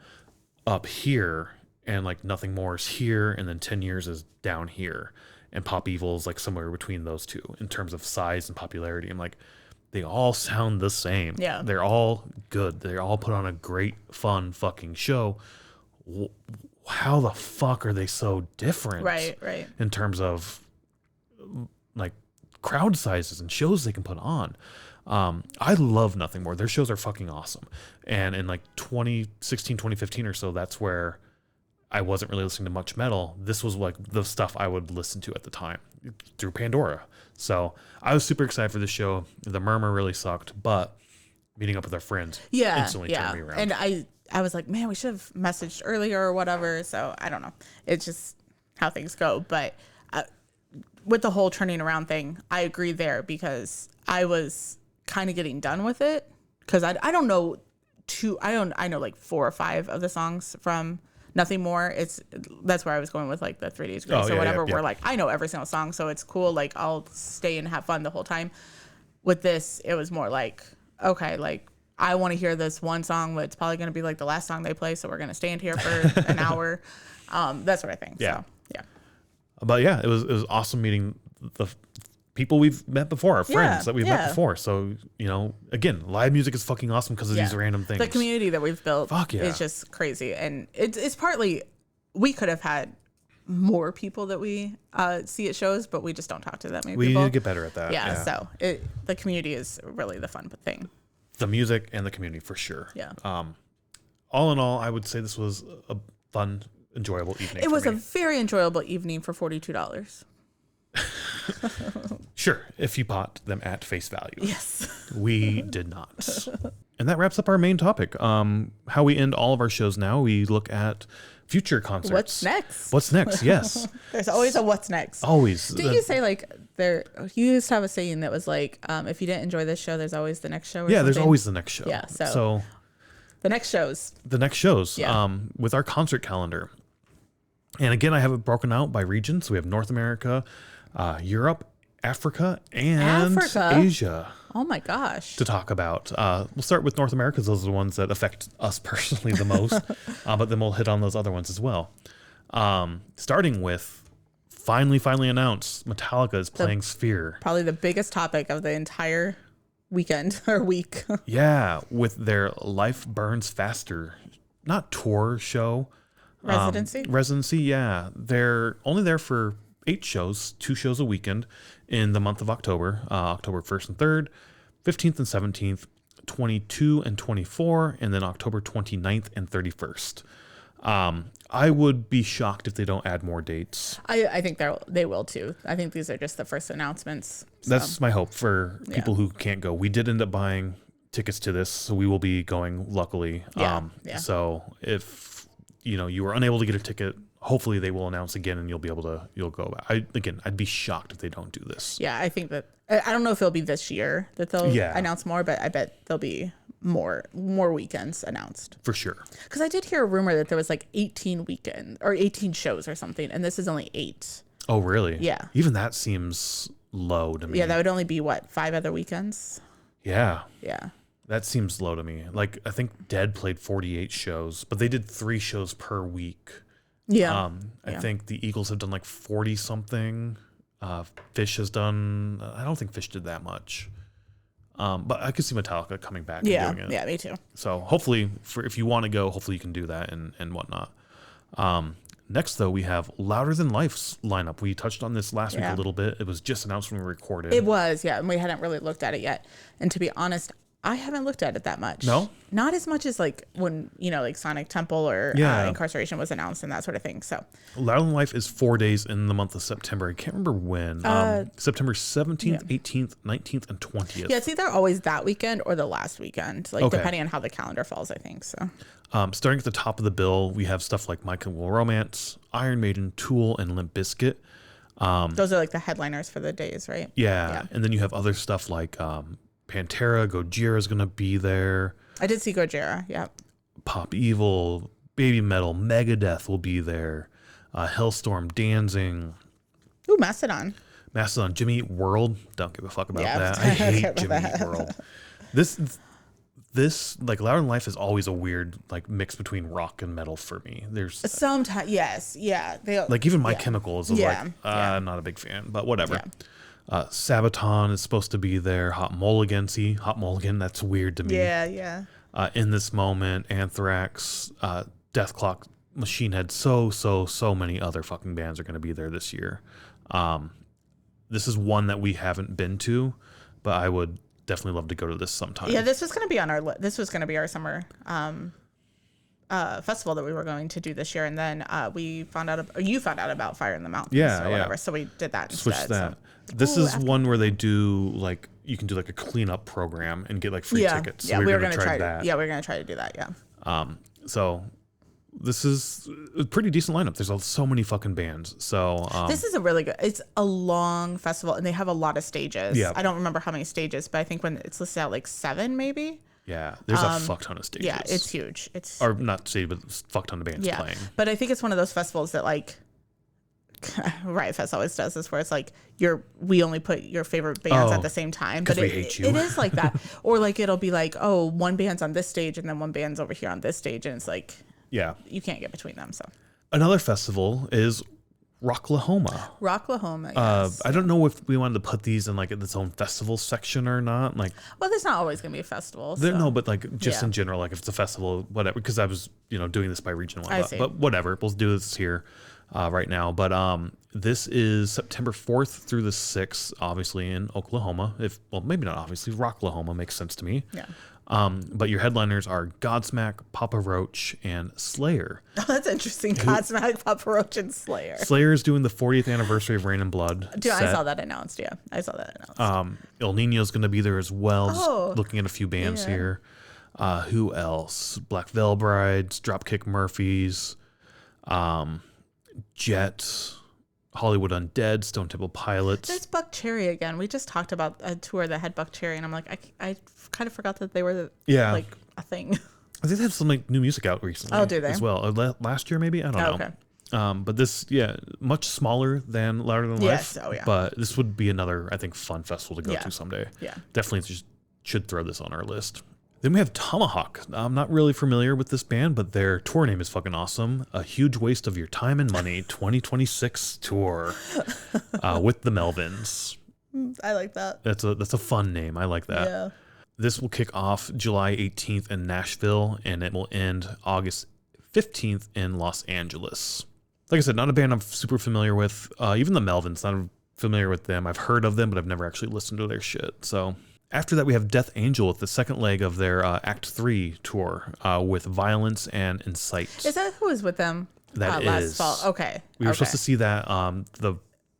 up here, and like Nothing More is here, and then 10 Years is down here, and Pop Evil is like somewhere between those two in terms of size and popularity? I'm like, they all sound the same. Yeah. They're all good. They all put on a great, fun fucking show. How the fuck are they so different? Right. In terms of like crowd sizes and shows they can put on. I love Nothing More. Their shows are fucking awesome. And in like 2016, 2015 or so, that's where I wasn't really listening to much metal. This was like the stuff I would listen to at the time through Pandora. So I was super excited for the show. The Murmur really sucked, but meeting up with our friends instantly turned me around. And I was like, man, we should have messaged earlier or whatever. So I don't know. It's just how things go. But with the whole turning around thing, I agree there, because I was kind of getting done with it, because I don't know I know like 4 or 5 of the songs from Nothing More. That's where I was going with like the 3 Days Grace or whatever. Where like I know every single song, so it's cool. Like I'll stay and have fun the whole time. With this, it was more like, okay, like I want to hear this one song, but it's probably going to be like the last song they play, so we're going to stand here for an hour. That sort of thing. Yeah. So yeah. But yeah, it was awesome meeting the people we've met before, our friends that we've met before. So, again, live music is fucking awesome because of these random things. The community that we've built is just crazy. And it's partly, we could have had more people that we see at shows, but we just don't talk to that many people. We need to get better at that. Yeah. So the community is really the fun thing. The music and the community, for sure. Yeah. All in all, I would say this was a fun, enjoyable evening. It was a very enjoyable evening for $42. Sure, if you bought them at face value. Yes. We did not. And that wraps up our main topic. How we end all of our shows now, we look at future concerts. What's next? Yes. There's always a what's next. Always. Didn't you say like you used to have a saying that was like, if you didn't enjoy this show, there's always the next show? There's always the next show. Yeah. So the next shows. Yeah. With our concert calendar. And again, I have it broken out by region. So we have North America, Europe, Africa, and Asia. Oh my gosh. To talk about. We'll start with North America, because those are the ones that affect us personally the most. But then we'll hit on those other ones as well. Starting with finally announced, Metallica is playing Sphere. Probably the biggest topic of the entire weekend or week. Yeah, with their Life Burns Faster, not tour show. Residency, yeah. They're only there for 8 shows, 2 shows a weekend in the month of October, October 1st and 3rd, 15th and 17th, 22 and 24, and then October 29th and 31st. I would be shocked if they don't add more dates. I think they will too. I think these are just the first announcements. So. That's my hope for people who can't go. We did end up buying tickets to this, so we will be going, luckily. So if you were unable to get a ticket, hopefully they will announce again and you'll go back. I'd be shocked if they don't do this. Yeah, I think that, I don't know if it'll be this year that they'll announce more, but I bet there'll be more weekends announced. For sure. Because I did hear a rumor that there was like 18 shows or something, and this is only 8. Oh, really? Yeah. Even that seems low to me. Yeah, that would only be 5 other weekends? Yeah. Yeah. That seems low to me. Like, I think Dead played 48 shows, but they did 3 shows per week. Yeah. I think the Eagles have done like 40 something. Fish has done, I don't think Fish did that much. But I could see Metallica coming back and doing it. Yeah, me too. So hopefully, if you want to go, hopefully you can do that and whatnot. Next, though, we have Louder Than Life's lineup. We touched on this last week a little bit. It was just announced when we recorded. It was, yeah, and we hadn't really looked at it yet. And to be honest, I haven't looked at it that much. No? Not as much as like when, like Sonic Temple or Incarceration was announced and that sort of thing. So Louder Than Life is 4 days in the month of September. I can't remember when. September 17th, 18th, 19th, and 20th. Yeah, it's either always that weekend or the last weekend, like depending on how the calendar falls, I think. So starting at the top of the bill, we have stuff like My Chemical Romance, Iron Maiden, Tool, and Limp Bizkit. Those are like the headliners for the days, right? Yeah. And then you have other stuff like Pantera, Gojira is going to be there. I did see Gojira, yeah. Pop Evil, Baby Metal, Megadeth will be there. Hellstorm, Danzig. Ooh, Mastodon. Jimmy Eat World. Don't give a fuck about that. I hate Jimmy Eat World. This like Louder Than Life is always a weird like mix between rock and metal for me. There's sometimes they like even My Chemical is I'm not a big fan, but whatever. Sabaton is supposed to be there. Hot Mulligan, that's weird to me. In This Moment, Anthrax, Death Clock, Machine Head, so many other fucking bands are going to be there this year. This is one that we haven't been to, but I would definitely love to go to this sometime. Yeah, this was going to be this was going to be our summer festival that we were going to do this year, and then you found out about Fire in the Mountains or whatever, so we did that instead. Switch that. So. This is one where they do like you can do like a cleanup program and get like free tickets. So we were going to try that. Yeah, we were going to try to do that. Yeah. So this is a pretty decent lineup. There's so many fucking bands. So this is a really good. It's a long festival, and they have a lot of stages. Yeah. I don't remember how many stages, but I think when it's listed out like 7, maybe. Yeah, there's a fuck ton of stages. Yeah, it's huge. Or not stage, but fuck ton of bands playing. But I think it's one of those festivals that like Riot Fest always does this, where it's like we only put your favorite bands at the same time, but we hate you. It is like that, or like it'll be like, oh, one band's on this stage and then one band's over here on this stage, and it's like you can't get between them. So another festival is Rocklahoma. Yes. I don't know if we wanted to put these in like its own festival section or not. Like, well, there's not always gonna be a festival. No, but like just in general, like if it's a festival, whatever. Because I was doing this by region, but whatever. We'll do this here right now. But this is September 4th through the 6th, obviously in Oklahoma. Maybe not obviously. Rocklahoma makes sense to me. Yeah. But your headliners are Godsmack, Papa Roach, and Slayer. Oh, that's interesting. Godsmack, Papa Roach, and Slayer. Slayer is doing the 40th anniversary of Rain and Blood. Dude, I saw that announced. Yeah, I saw that announced. El Nino's going to be there as well. Just looking at a few bands here. Who else? Black Veil Brides, Dropkick Murphys, Jet, Hollywood Undead, Stone Temple Pilots. There's Buck Cherry again. We just talked about a tour that had Buck Cherry, and I'm like, I kind of forgot that they were like a thing. I think they have some like new music out recently. Oh, do they? As well. Last year maybe? I don't know. Okay. But this, much smaller than Louder Than Life. Yes, oh yeah. But this would be another, I think, fun festival to go to someday. Yeah. Definitely should throw this on our list. Then we have Tomahawk. I'm not really familiar with this band, but their tour name is fucking awesome. A Huge Waste of Your Time and Money 2026 tour with the Melvins. I like that. That's a fun name. I like that. Yeah. This will kick off July 18th in Nashville, and it will end August 15th in Los Angeles. Like I said, not a band I'm super familiar with. Even the Melvins, not familiar with them. I've heard of them, but I've never actually listened to their shit. So after that, we have Death Angel with the second leg of their Act 3 tour with Violence and Incite. Is that who was with them last fall? Okay. We were supposed to see that the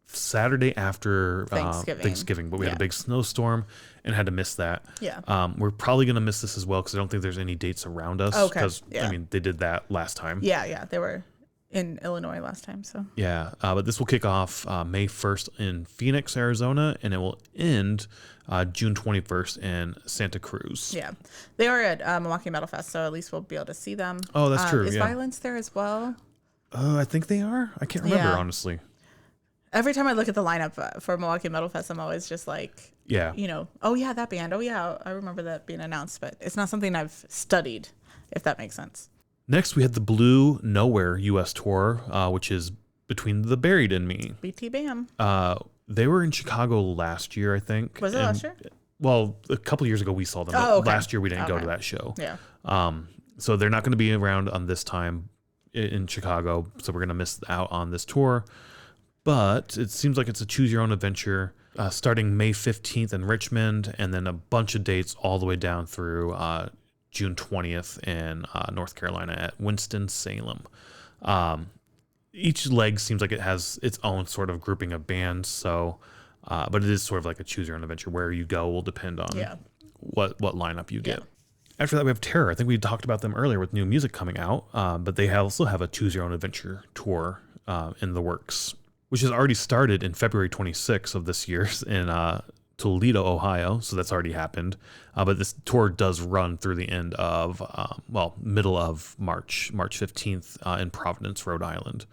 Saturday after Thanksgiving, but we had a big snowstorm and had to miss that. Yeah. We're probably going to miss this as well because I don't think there's any dates around us. Okay. Because, I mean, they did that last time. Yeah. They were in Illinois last time, so. Yeah. But this will kick off May 1st in Phoenix, Arizona, and it will end June 21st in Santa Cruz. Yeah. They are at Milwaukee Metal Fest, so at least we'll be able to see them. Oh, that's true. Is Violence there as well? I think they are. I can't remember, honestly. Every time I look at the lineup for Milwaukee Metal Fest, I'm always just like, oh yeah, that band. Oh yeah, I remember that being announced, but it's not something I've studied, if that makes sense. Next, we had the Blue Nowhere U.S. tour, which is Between the Buried and Me. BT Bam. They were in Chicago last year, I think. Was it last year? Well, a couple years ago we saw them. Oh, okay. Last year we didn't go to that show. Yeah. So they're not going to be around on this time in Chicago, so we're going to miss out on this tour. But it seems like it's a choose your own adventure. starting May 15th in Richmond, and then a bunch of dates all the way down through June 20th in North Carolina at Winston-Salem. Each leg seems like it has its own sort of grouping of bands, so but it is sort of like a choose your own adventure. Where you go will depend on what lineup you get. After that, we have Terror. I think we talked about them earlier with new music coming out, but they also have a choose your own adventure tour in the works, which has already started in February 26th of this year in Toledo, Ohio. So that's already happened. But this tour does run through the end of, middle of March 15th in Providence, Rhode Island.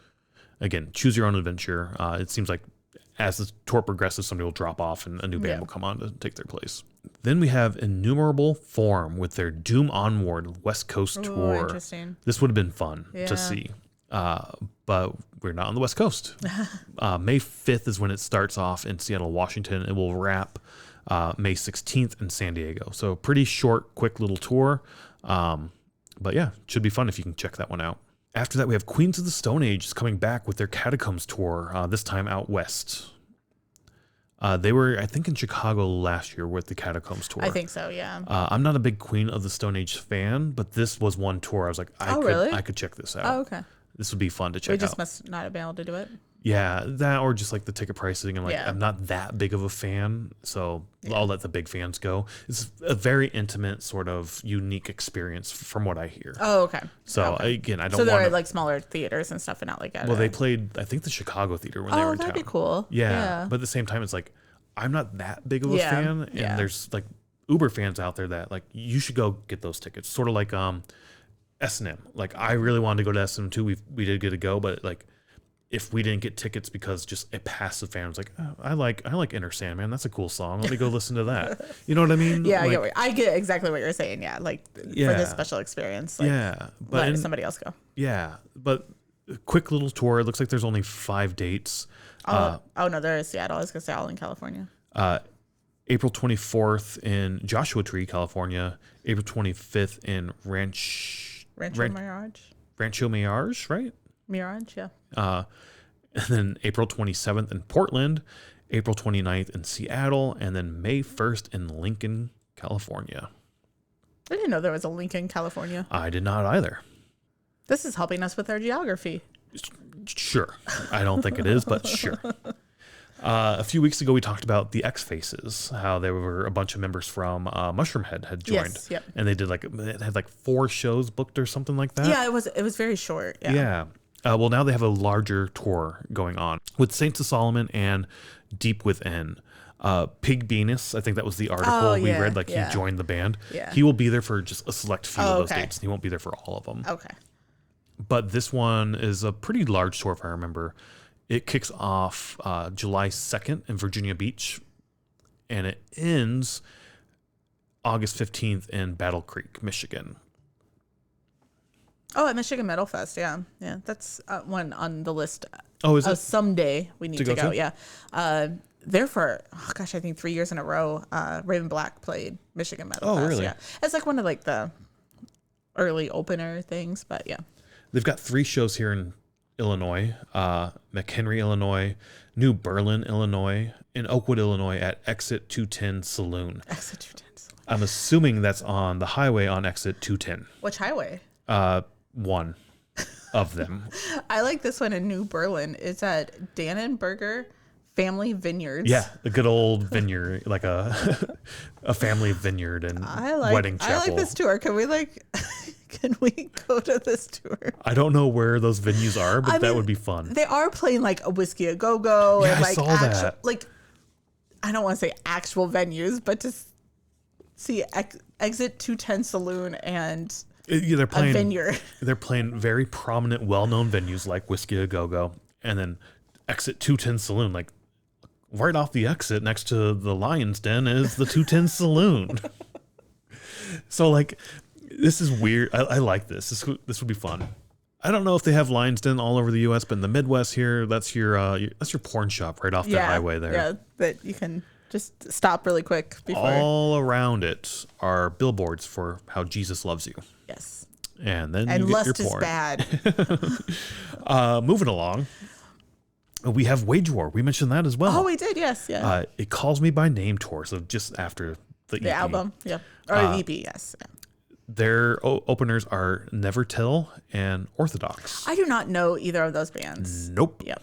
Again, choose your own adventure. It seems like as the tour progresses, somebody will drop off and a new band will come on to take their place. Then we have Innumerable Form with their Doom Onward West Coast tour. Interesting. This would have been fun to see. But we're not on the West Coast. May 5th is when it starts off in Seattle, Washington. It will wrap May 16th in San Diego. So pretty short, quick little tour. But yeah, it should be fun if you can check that one out. After that, we have Queens of the Stone Age is coming back with their Catacombs tour, this time out west. They were, I think, in Chicago last year with the Catacombs tour. I think so, yeah. I'm not a big Queen of the Stone Age fan, but this was one tour I was like, I could check this out. Oh, okay. This would be fun to check out. We just must not have been able to do it. Yeah, that or just like the ticket pricing. And like, Yeah. I'm not that big of a fan, so I'll let the big fans go. It's a very intimate, sort of unique experience from what I hear. Oh, okay. So okay. again, I don't So there want are like smaller theaters and stuff and not like Well, they played, I think, the Chicago Theater when they were in town. that'd be cool. Yeah, but at the same time, it's like, I'm not that big of a fan. And there's like Uber fans out there that like, you should go get those tickets. Sort of like S&M. Like, I really wanted to go to S&M too. We did get to go, but like, if we didn't get tickets because just a passive fan was like, oh, I like Enter Sandman. That's a cool song. Let me go listen to that. You know what I mean? Yeah, like, I get exactly what you're saying. Yeah, like for this special experience. Like, but let somebody else go. Yeah, but a quick little tour. It looks like there's only 5 dates. Oh no, there is Seattle. I was gonna say all in California. April 24th in Joshua Tree, California. April 25th in Rancho Mirage, right? Mirage, yeah. And then April 27th in Portland, April 29th in Seattle, and then May 1st in Lincoln, California. I didn't know there was a Lincoln, California. I did not either. This is helping us with our geography. Sure. I don't think it is, but sure. A few weeks ago, we talked about the X-Faces, how there were a bunch of members from Mushroomhead had joined. Yes, yep. And they did it had like 4 shows booked or something like that. Yeah, it was very short. Yeah. Well, now they have a larger tour going on with Saints of Solomon and Deep Within. Pig Venus, I think that was the article we read. Like, he joined the band. Yeah. He will be there for just a select few of those dates. He won't be there for all of them. Okay. But this one is a pretty large tour, if I remember. It kicks off July 2nd in Virginia Beach, and it ends August 15th in Battle Creek, Michigan. Oh, at Michigan Metal Fest, yeah. That's one on the list. Oh, is it? Someday we need to go. To? Yeah. There for I think 3 years in a row. Raven Black played Michigan Metal Fest. Really? Yeah, it's like one of like the early opener things, but yeah. They've got 3 shows here in Illinois, McHenry, Illinois, New Berlin, Illinois, and Oakwood, Illinois at Exit 210 Saloon. Exit 210 Saloon. I'm assuming that's on the highway on Exit 210. Which highway? One of them. I like this one in New Berlin. It's at Dannenberger Family Vineyards. Yeah, a good old vineyard, like a family vineyard and wedding chapel. I like this tour. Can we go to this tour? I don't know where those venues are, but that would be fun. They are playing like a Whiskey A Go Go and like I saw that. Like, I don't want to say actual venues, but to see Exit 210 Saloon and they're playing a vineyard. They're playing very prominent, well-known venues like Whiskey A Go Go, and then Exit 210 Saloon. Like, right off the exit next to the Lion's Den is the 210 Saloon. So like, this is weird. I like this. This would be fun. I don't know if they have Lion's Den all over the U.S., but in the Midwest here, that's your porn shop right off the highway there. Yeah, that you can just stop really quick before. All around it are billboards for how Jesus loves you. Yes. And then and you get lust your porn. is bad. Moving along. We have Wage War. We mentioned that as well. Oh, we did. Yes. Yeah. It Calls Me by Name tour. So just after the EP. Album. Yeah. Or the EP. Yes. Yeah. Their openers are Never Till and Orthodox. I do not know either of those bands. Nope. Yep.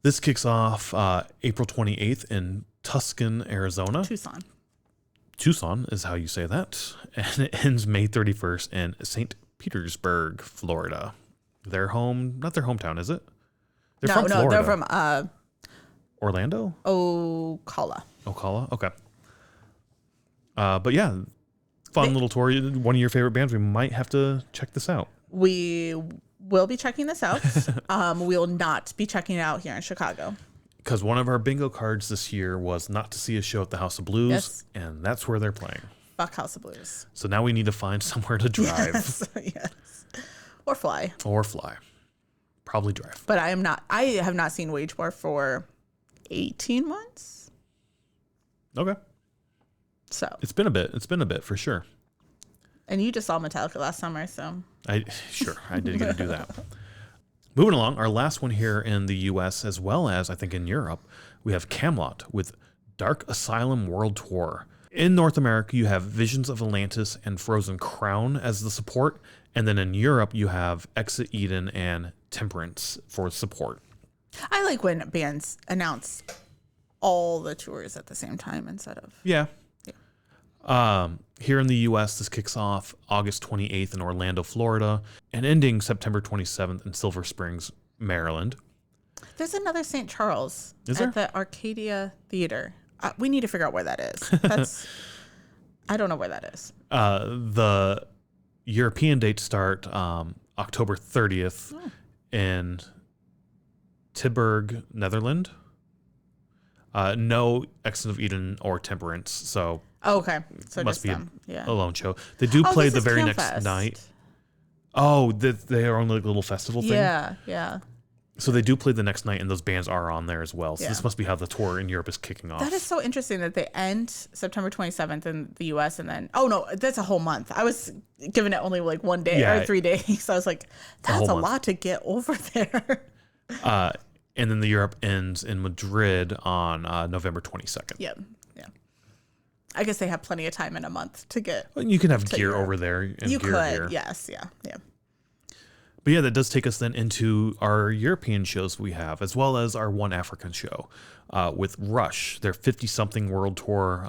This kicks off April 28th in Tucson, Arizona. Tucson is how you say that. And it ends May 31st in St. Petersburg, Florida. Their home, not their hometown, is it? They're from Florida. They're from Orlando? Ocala. Ocala? Okay. But yeah, fun little tour. One of your favorite bands. We might have to check this out. We will be checking this out. We will not be checking it out here in Chicago. Because one of our bingo cards this year was not to see a show at the House of Blues, and that's where they're playing. Fuck House of Blues. So now we need to find somewhere to drive. Yes. Or fly. Probably drive. But I have not seen Wage War for 18 months. Okay. So it's been a bit for sure. And you just saw Metallica last summer, so I did get to do that. Moving along, our last one here in the US as well as I think in Europe, we have Camelot with Dark Asylum World Tour. In North America, you have Visions of Atlantis and Frozen Crown as the support. And then in Europe, you have Exit Eden and Temperance for support. I like when bands announce all the tours at the same time instead of... Yeah. Here in the U.S., this kicks off August 28th in Orlando, Florida, and ending September 27th in Silver Springs, Maryland. There's another St. Charles Is at there? the Arcadia Theater. We need to figure out where that is. I don't know where that is. The European dates start October 30th in Tilburg, Netherlands. No Exit of Eden or Temperance, so okay, so it must be them. a lone show. They do play the very next Campfest. night. Oh, they are on like a little festival thing. Yeah. So they do play the next night, and those bands are on there as well. So Yeah. this must be how the tour in Europe is kicking off. That is so interesting that they end September 27th in the U.S. and then, oh no, that's a whole month. I was giving it only like 1 day or 3 days. So I was like, that's a lot to get over there. And then the Europe ends in Madrid on November 22nd. Yeah. I guess they have plenty of time in a month to get. Well, you can have gear over there and You gear could, here. yes, yeah. But yeah, that does take us then into our European shows we have, as well as our one African show with Rush. Their 50-something world tour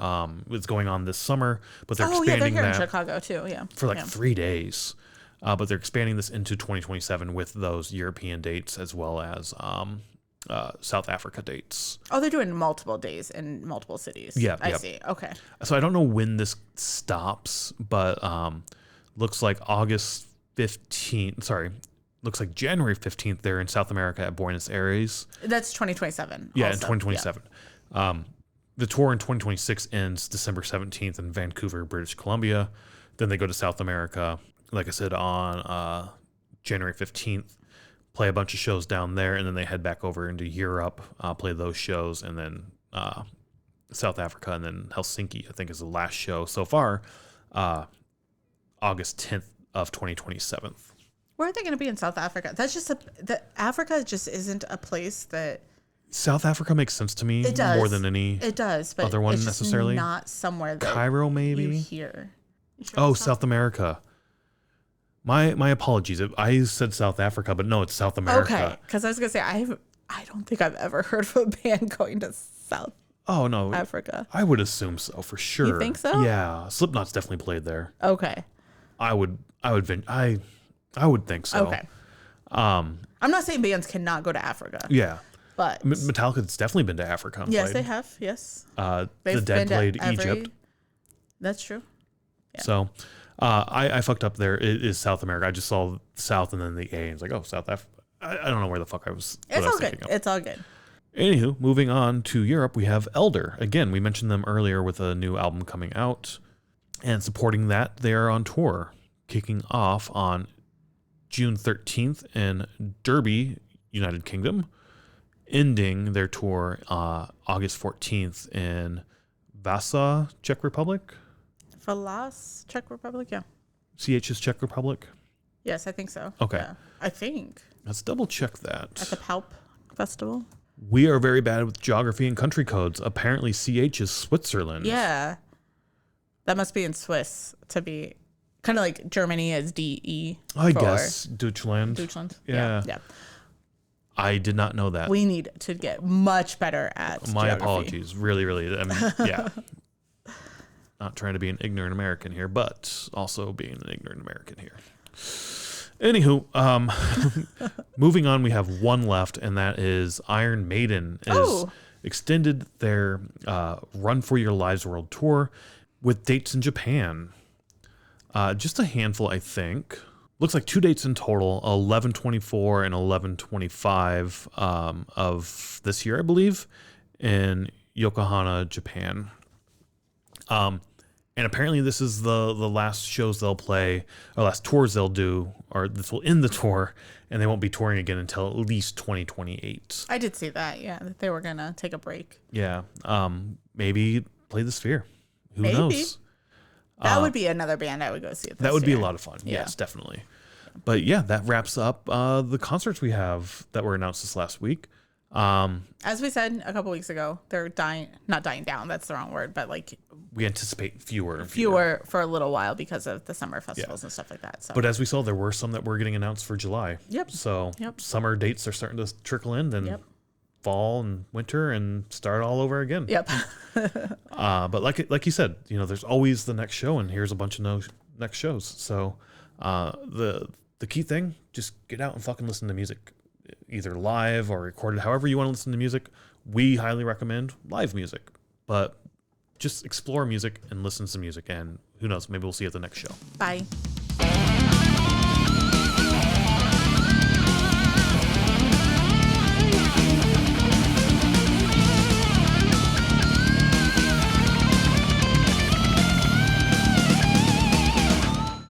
is going on this summer, but they're expanding they're here that in Chicago too, for 3 days. But they're expanding this into 2027 with those European dates as well as South Africa dates. Oh, they're doing multiple days in multiple cities. Yeah, I see. Okay. So I don't know when this stops, but looks like August 15th. Sorry, looks like January 15th. They're in South America at Buenos Aires. That's 2027. Yeah, also. in 2027. Yeah. The tour in 2026 ends December 17th in Vancouver, British Columbia. Then they go to South America, like I said, on January 15th. Play a bunch of shows down there, and then they head back over into Europe, play those shows, and then South Africa, and then Helsinki, I think, is the last show so far, August 10th of 2027. Where are they going to be in South Africa? That's just Africa just isn't a place that... South Africa makes sense to me more than any but other one it's necessarily. Just not somewhere that Cairo, maybe? you hear. You sure Oh, South America. My apologies. I said South Africa, but no, it's South America. Okay, because I was gonna say I don't think I've ever heard of a band going to South Africa. I would assume so for sure. You think so? Yeah, Slipknot's definitely played there. Okay. I would think so. Okay. I'm not saying bands cannot go to Africa. Yeah. But Metallica's definitely been to Africa. Yes, played. they have. Yes. The Dead played Egypt. That's true. Yeah. So. I fucked up there. It is South America. I just saw South and then the A. And it's like, oh, South Africa. I don't know where the fuck I was. It's all good. It's all good. Anywho, moving on to Europe, we have Elder. Again, we mentioned them earlier with a new album coming out. And supporting that, they are on tour, kicking off on June 13th in Derby, United Kingdom, ending their tour August 14th in Vasa, Czech Republic. Valas, Czech Republic, yeah. CH is Czech Republic? Yes, I think so. Okay. Yeah. I think. Let's double check that. At the Palp Festival. We are very bad with geography and country codes. Apparently, CH is Switzerland. Yeah. That must be in Swiss to be kind of like Germany is DE. I guess. Deutschland. Deutschland. Yeah. I did not know that. We need to get much better at My geography. apologies. Really, really. I mean, yeah. Not trying to be an ignorant American here, but also being an ignorant American here. Anywho, moving on, we have one left, and that is Iron Maiden is extended their Run for Your Lives World Tour with dates in Japan. Just a handful, I think. Looks like 2 dates in total, 11/24 and 11/25 of this year, I believe, in Yokohama, Japan. And apparently this is the last shows they'll play, or last tours they'll do, or this will end the tour, and they won't be touring again until at least 2028. I did see that, that they were going to take a break. Yeah. Maybe play the Sphere. Who knows? That would be another band I would go see. That would be a lot of fun. Yeah. Yes, definitely. But yeah, that wraps up the concerts we have that were announced this last week. As we said a couple weeks ago, they're not dying down. That's the wrong word, but like we anticipate fewer for a little while because of the summer festivals and stuff like that. So. But as we saw, there were some that were getting announced for July. Yep. So summer dates are starting to trickle in, then fall and winter, and start all over again. Yep. But like you said, there's always the next show, and here's a bunch of next shows. So the key thing, just get out and fucking listen to music, either live or recorded, however you want to listen to music. We highly recommend live music, but just explore music and listen to some music, and who knows, maybe we'll see you at the next show. Bye.